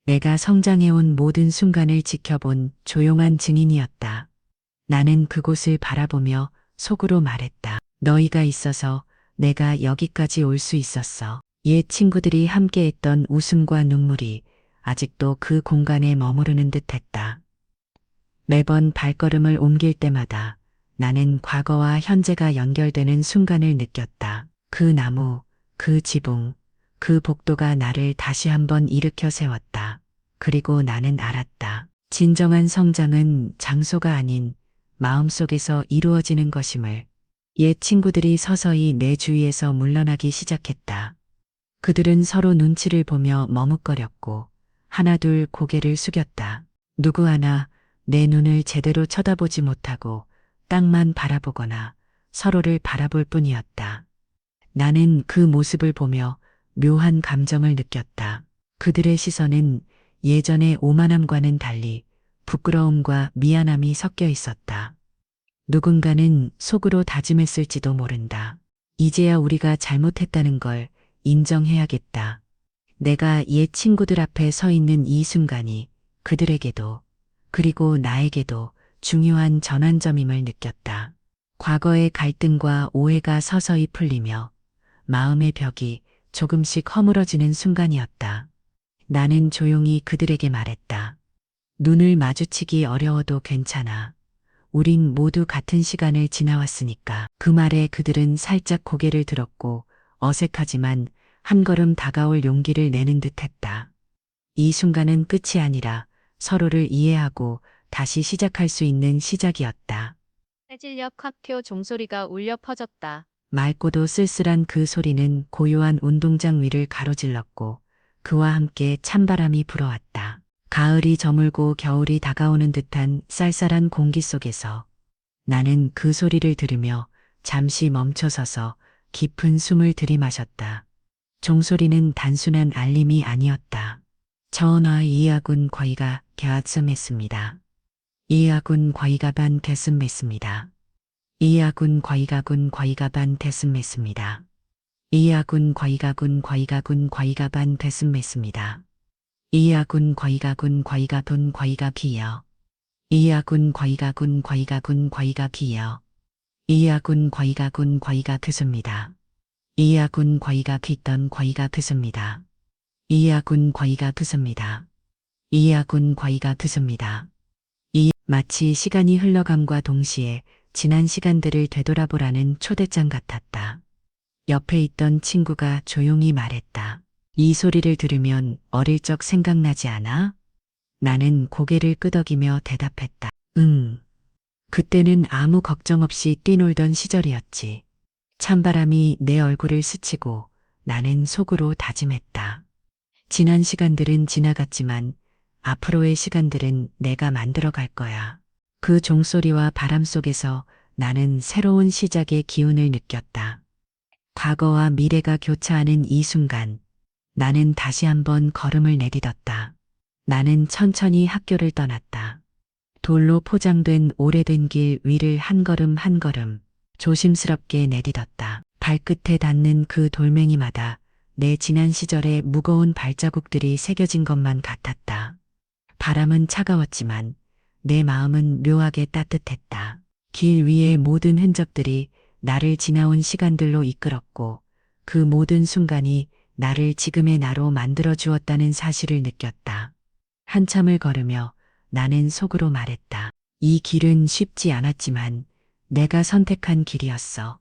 내가 성장해온 모든 순간을 지켜본 조용한 증인이었다. 나는 그곳을 바라보며 속으로 말했다. 너희가 있어서 내가 여기까지 올 수 있었어. 옛 친구들이 함께했던 웃음과 눈물이 아직도 그 공간에 머무르는 듯했다. 매번 발걸음을 옮길 때마다 나는 과거와 현재가 연결되는 순간을 느꼈다. 그 나무, 그 지붕, 그 복도가 나를 다시 한번 일으켜 세웠다. 그리고 나는 알았다. 진정한 성장은 장소가 아닌 마음속에서 이루어지는 것임을. 옛 친구들이 서서히 내 주위에서 물러나기 시작했다. 그들은 서로 눈치를 보며 머뭇거렸고 하나둘 고개를 숙였다. 누구 하나 내 눈을 제대로 쳐다보지 못하고 땅만 바라보거나 서로를 바라볼 뿐이었다. 나는 그 모습을 보며 묘한 감정을 느꼈다. 그들의 시선은 예전의 오만함과는 달리 부끄러움과 미안함이 섞여 있었다. 누군가는 속으로 다짐했을지도 모른다. 이제야 우리가 잘못했다는 걸 인정해야겠다. 내가 옛 친구들 앞에 서 있는 이 순간이 그들에게도 그리고 나에게도 중요한 전환점임을 느꼈다. 과거의 갈등과 오해가 서서히 풀리며 마음의 벽이 조금씩 허물어지는 순간이었다. 나는 조용히 그들에게 말했다. 눈을 마주치기 어려워도 괜찮아. 우린 모두 같은 시간을 지나왔으니까. 그 말에 그들은 살짝 고개를 들었고 어색하지만 한 걸음 다가올 용기를 내는 듯 했다. 이 순간은 끝이 아니라 서로를 이해하고 다시 시작할 수 있는 시작이었다. 해질녘 학교 종소리가 울려 퍼졌다. 맑고도 쓸쓸한 그 소리는 고요한 운동장 위를 가로질렀고 그와 함께 찬바람이 불어왔다. 가을이 저물고 겨울이 다가오는 듯한 쌀쌀한 공기 속에서 나는 그 소리를 들으며 잠시 멈춰서서 깊은 숨을 들이마셨다. 종소리는 단순한 알림이 아니었다. 전화 이야군 과이가 개화점했습니다. 이야군 과이가 반 됐음했습니다. 이야군 과이가군 과이가 반 됐음했습니다. 이야군 과이가군 과이가군 과이가 반 됐음했습니다. 이야군 과이가군 과이가 돈 과이가 기여. 이야군 과이가군 과이가군 과이가 기여. 이야군 과이가군 과이가 드습니다. 이야군 과이가 귀던 과이가 드습니다. 이야군 과이가 드습니다. 이야군 과이가 드습니다. 마치 시간이 흘러감과 동시에 지난 시간들을 되돌아보라는 초대장 같았다. 옆에 있던 친구가 조용히 말했다. 이 소리를 들으면 어릴 적 생각나지 않아? 나는 고개를 끄덕이며 대답했다. 응. 그때는 아무 걱정 없이 뛰놀던 시절이었지. 찬바람이 내 얼굴을 스치고 나는 속으로 다짐했다. 지난 시간들은 지나갔지만 앞으로의 시간들은 내가 만들어 갈 거야. 그 종소리와 바람 속에서 나는 새로운 시작의 기운을 느꼈다. 과거와 미래가 교차하는 이 순간, 나는 다시 한번 걸음을 내딛었다. 나는 천천히 학교를 떠났다. 돌로 포장된 오래된 길 위를 한 걸음 한 걸음 조심스럽게 내딛었다. 발끝에 닿는 그 돌멩이마다 내 지난 시절의 무거운 발자국들이 새겨진 것만 같았다. 바람은 차가웠지만 내 마음은 묘하게 따뜻했다. 길 위의 모든 흔적들이 나를 지나온 시간들로 이끌었고 그 모든 순간이 나를 지금의 나로 만들어 주었다는 사실을 느꼈다. 한참을 걸으며 나는 속으로 말했다. 이 길은 쉽지 않았지만 내가 선택한 길이었어.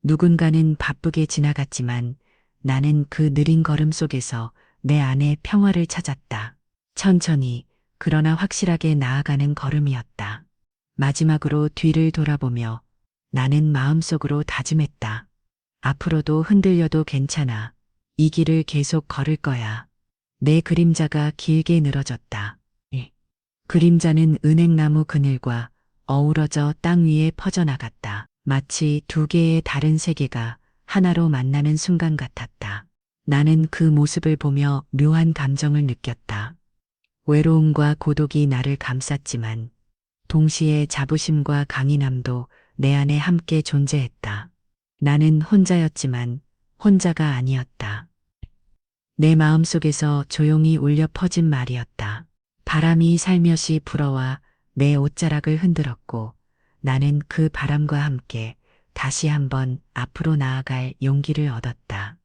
누군가는 바쁘게 지나갔지만 나는 그 느린 걸음 속에서 내 안에 평화를 찾았다. 천천히 그러나 확실하게 나아가는 걸음이었다. 마지막으로 뒤를 돌아보며 나는 마음속으로 다짐했다. 앞으로도 흔들려도 괜찮아. 이 길을 계속 걸을 거야. 내 그림자가 길게 늘어졌다. 그림자는 은행나무 그늘과 어우러져 땅 위에 퍼져나갔다. 마치 두 개의 다른 세계가 하나로 만나는 순간 같았다. 나는 그 모습을 보며 묘한 감정을 느꼈다. 외로움과 고독이 나를 감쌌지만 동시에 자부심과 강인함도 내 안에 함께 존재했다. 나는 혼자였지만 혼자가 아니었다. 내 마음속에서 조용히 울려 퍼진 말이었다. 바람이 살며시 불어와 내 옷자락을 흔들었고 나는 그 바람과 함께 다시 한번 앞으로 나아갈 용기를 얻었다.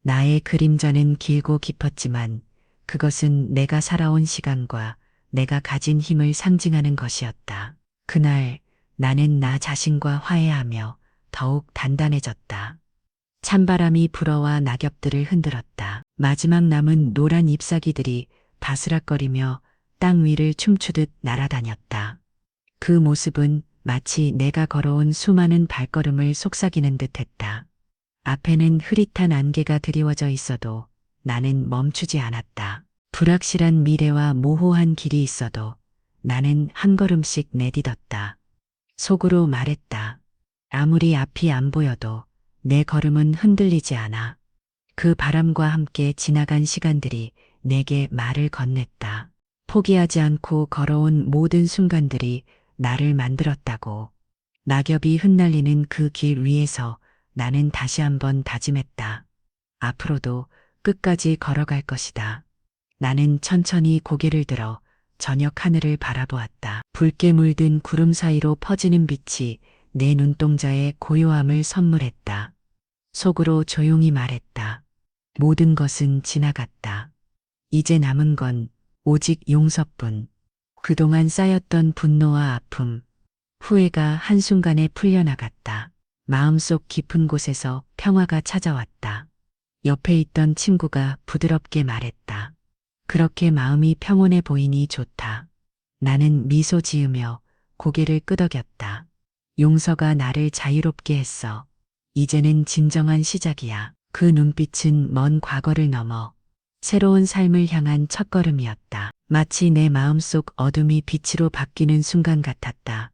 나의 그림자는 길고 깊었지만 그것은 내가 살아온 시간과 내가 가진 힘을 상징하는 것이었다. 그날 나는 나 자신과 화해하며 더욱 단단해졌다. 찬바람이 불어와 낙엽들을 흔들었다. 마지막 남은 노란 잎사귀들이 바스락거리며 땅 위를 춤추듯 날아다녔다. 그 모습은 마치 내가 걸어온 수많은 발걸음을 속삭이는 듯했다. 앞에는 흐릿한 안개가 드리워져 있어도 나는 멈추지 않았다. 불확실한 미래와 모호한 길이 있어도 나는 한 걸음씩 내딛었다. 속으로 말했다. 아무리 앞이 안 보여도 내 걸음은 흔들리지 않아. 그 바람과 함께 지나간 시간들이 내게 말을 건넸다. 포기하지 않고 걸어온 모든 순간들이 나를 만들었다고. 낙엽이 흩날리는 그 길 위에서 나는 다시 한번 다짐했다. 앞으로도 끝까지 걸어갈 것이다. 나는 천천히 고개를 들어 저녁 하늘을 바라보았다. 붉게 물든 구름 사이로 퍼지는 빛이 내 눈동자에 고요함을 선물했다. 속으로 조용히 말했다. 모든 것은 지나갔다. 이제 남은 건 오직 용서뿐. 그동안 쌓였던 분노와 아픔, 후회가 한순간에 풀려나갔다. 마음속 깊은 곳에서 평화가 찾아왔다. 옆에 있던 친구가 부드럽게 말했다. 그렇게 마음이 평온해 보이니 좋다. 나는 미소 지으며 고개를 끄덕였다. 용서가 나를 자유롭게 했어. 이제는 진정한 시작이야. 그 눈빛은 먼 과거를 넘어 새로운 삶을 향한 첫걸음이었다. 마치 내 마음속 어둠이 빛으로 바뀌는 순간 같았다.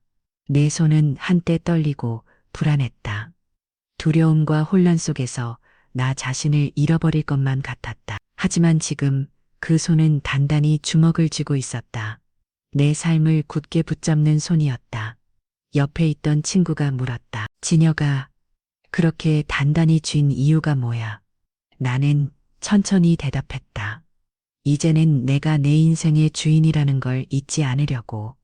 내 손은 한때 떨리고 불안했다. 두려움과 혼란 속에서 나 자신을 잃어버릴 것만 같았다. 하지만 지금 그 손은 단단히 주먹을 쥐고 있었다. 내 삶을 굳게 붙잡는 손이었다. 옆에 있던 친구가 물었다. 진여가 그렇게 단단히 쥔 이유가 뭐야? 나는 천천히 대답했다. 이제는 내가 내 인생의 주인이라는 걸 잊지 않으려고.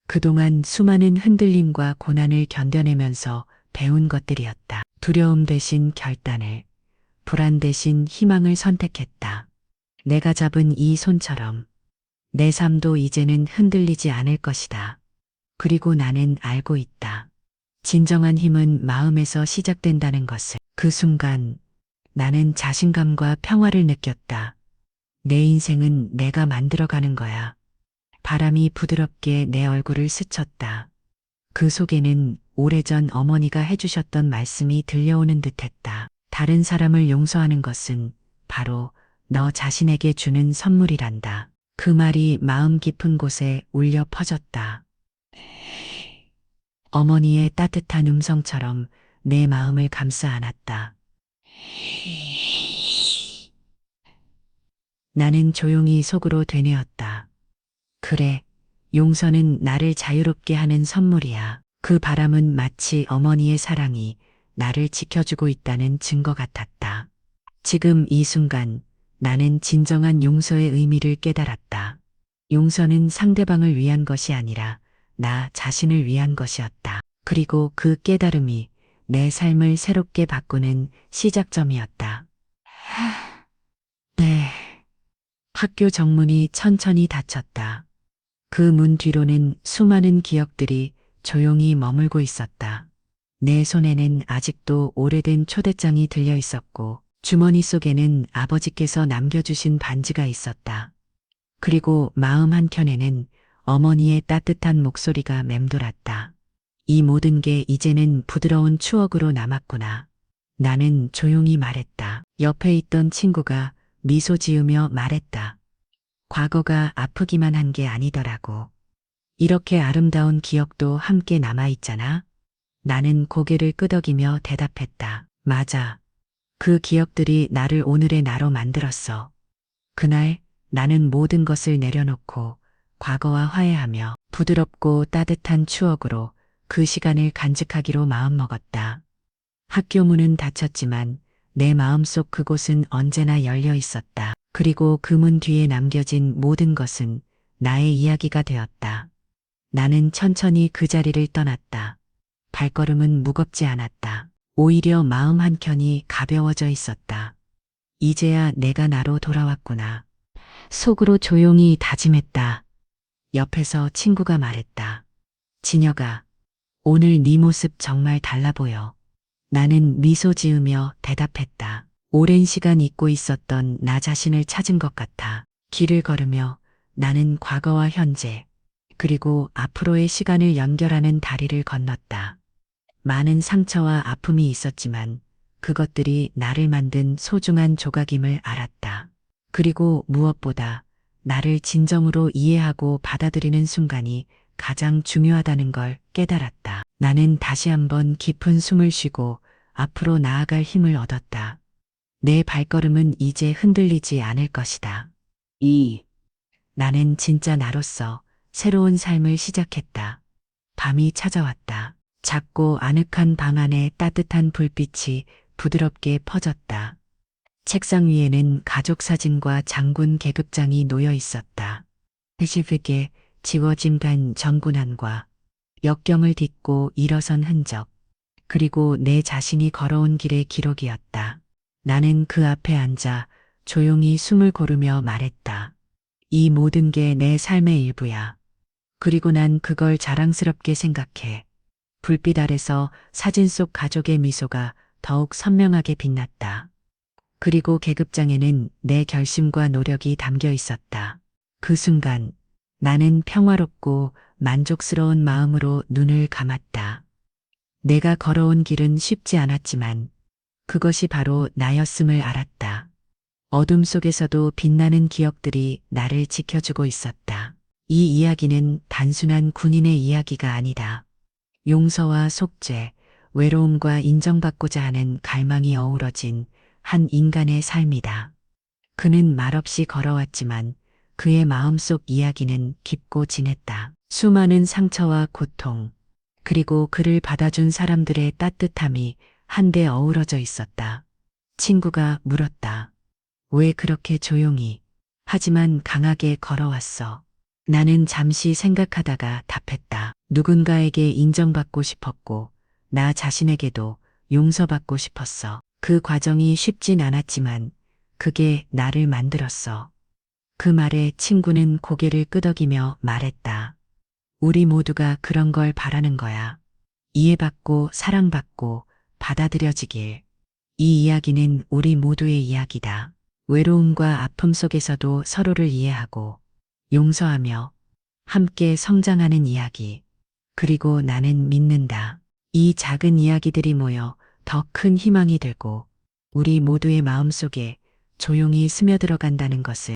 그동안 수많은 흔들림과 고난을 견뎌내면서 배운 것들이었다. 두려움 대신 결단을, 불안 대신 희망을 선택했다. 내가 잡은 이 손처럼 내 삶도 이제는 흔들리지 않을 것이다. 그리고 나는 알고 있다. 진정한 힘은 마음에서 시작된다는 것을. 그 순간 나는 자신감과 평화를 느꼈다. 내 인생은 내가 만들어가는 거야. 바람이 부드럽게 내 얼굴을 스쳤다. 그 속에는 오래전 어머니가 해주셨던 말씀이 들려오는 듯했다. 다른 사람을 용서하는 것은 바로 너 자신에게 주는 선물이란다. 그 말이 마음 깊은 곳에 울려 퍼졌다. 어머니의 따뜻한 음성처럼 내 마음을 감싸 안았다. 나는 조용히 속으로 되뇌었다. 그래, 용서는 나를 자유롭게 하는 선물이야. 그 바람은 마치 어머니의 사랑이 나를 지켜주고 있다는 증거 같았다. 지금 이 순간 나는 진정한 용서의 의미를 깨달았다. 용서는 상대방을 위한 것이 아니라 나 자신을 위한 것이었다. 그리고 그 깨달음이 내 삶을 새롭게 바꾸는 시작점이었다. 네. 학교 정문이 천천히 닫혔다. 그 문 뒤로는 수많은 기억들이 조용히 머물고 있었다. 내 손에는 아직도 오래된 초대장이 들려 있었고 주머니 속에는 아버지께서 남겨주신 반지가 있었다. 그리고 마음 한켠에는 어머니의 따뜻한 목소리가 맴돌았다. 이 모든 게 이제는 부드러운 추억으로 남았구나. 나는 조용히 말했다. 옆에 있던 친구가 미소 지으며 말했다. 과거가 아프기만 한 게 아니더라고. 이렇게 아름다운 기억도 함께 남아있잖아. 나는 고개를 끄덕이며 대답했다. 맞아. 그 기억들이 나를 오늘의 나로 만들었어. 그날 나는 모든 것을 내려놓고 과거와 화해하며 부드럽고 따뜻한 추억으로 그 시간을 간직하기로 마음먹었다. 학교 문은 닫혔지만 내 마음속 그곳은 언제나 열려 있었다. 그리고 그 문 뒤에 남겨진 모든 것은 나의 이야기가 되었다. 나는 천천히 그 자리를 떠났다. 발걸음은 무겁지 않았다. 오히려 마음 한켠이 가벼워져 있었다. 이제야 내가 나로 돌아왔구나. 속으로 조용히 다짐했다. 옆에서 친구가 말했다. 진여가, 오늘 네 모습 정말 달라 보여. 나는 미소 지으며 대답했다. 오랜 시간 잊고 있었던 나 자신을 찾은 것 같아. 길을 걸으며 나는 과거와 현재, 그리고 앞으로의 시간을 연결하는 다리를 건넜다. 많은 상처와 아픔이 있었지만 그것들이 나를 만든 소중한 조각임을 알았다. 그리고 무엇보다 나를 진정으로 이해하고 받아들이는 순간이 가장 중요하다는 걸 깨달았다. 나는 다시 한번 깊은 숨을 쉬고 앞으로 나아갈 힘을 얻었다. 내 발걸음은 이제 흔들리지 않을 것이다. 나는 진짜 나로서 새로운 삶을 시작했다. 밤이 찾아왔다. 작고 아늑한 방 안에 따뜻한 불빛이 부드럽게 퍼졌다. 책상 위에는 가족 사진과 장군 계급장이 놓여 있었다. 회식에 지워진 간 전군한과 역경을 딛고 일어선 흔적, 그리고 내 자신이 걸어온 길의 기록이었다. 나는 그 앞에 앉아 조용히 숨을 고르며 말했다. 이 모든 게 내 삶의 일부야. 그리고 난 그걸 자랑스럽게 생각해. 불빛 아래서 사진 속 가족의 미소가 더욱 선명하게 빛났다. 그리고 계급장에는 내 결심과 노력이 담겨 있었다. 그 순간 나는 평화롭고 만족스러운 마음으로 눈을 감았다. 내가 걸어온 길은 쉽지 않았지만 그것이 바로 나였음을 알았다. 어둠 속에서도 빛나는 기억들이 나를 지켜주고 있었다. 이 이야기는 단순한 군인의 이야기가 아니다. 용서와 속죄, 외로움과 인정받고자 하는 갈망이 어우러진 한 인간의 삶이다. 그는 말없이 걸어왔지만 그의 마음속 이야기는 깊고 진했다. 수많은 상처와 고통, 그리고 그를 받아준 사람들의 따뜻함이 한데 어우러져 있었다. 친구가 물었다. 왜 그렇게 조용히, 하지만 강하게 걸어왔어? 나는 잠시 생각하다가 답했다. 누군가에게 인정받고 싶었고, 나 자신에게도 용서받고 싶었어. 그 과정이 쉽진 않았지만, 그게 나를 만들었어. 그 말에 친구는 고개를 끄덕이며 말했다. 우리 모두가 그런 걸 바라는 거야. 이해받고 사랑받고 받아들여지길. 이 이야기는 우리 모두의 이야기다. 외로움과 아픔 속에서도 서로를 이해하고 용서하며 함께 성장하는 이야기. 그리고 나는 믿는다. 이 작은 이야기들이 모여 더 큰 희망이 되고 우리 모두의 마음속에 조용히 스며들어간다는 것을.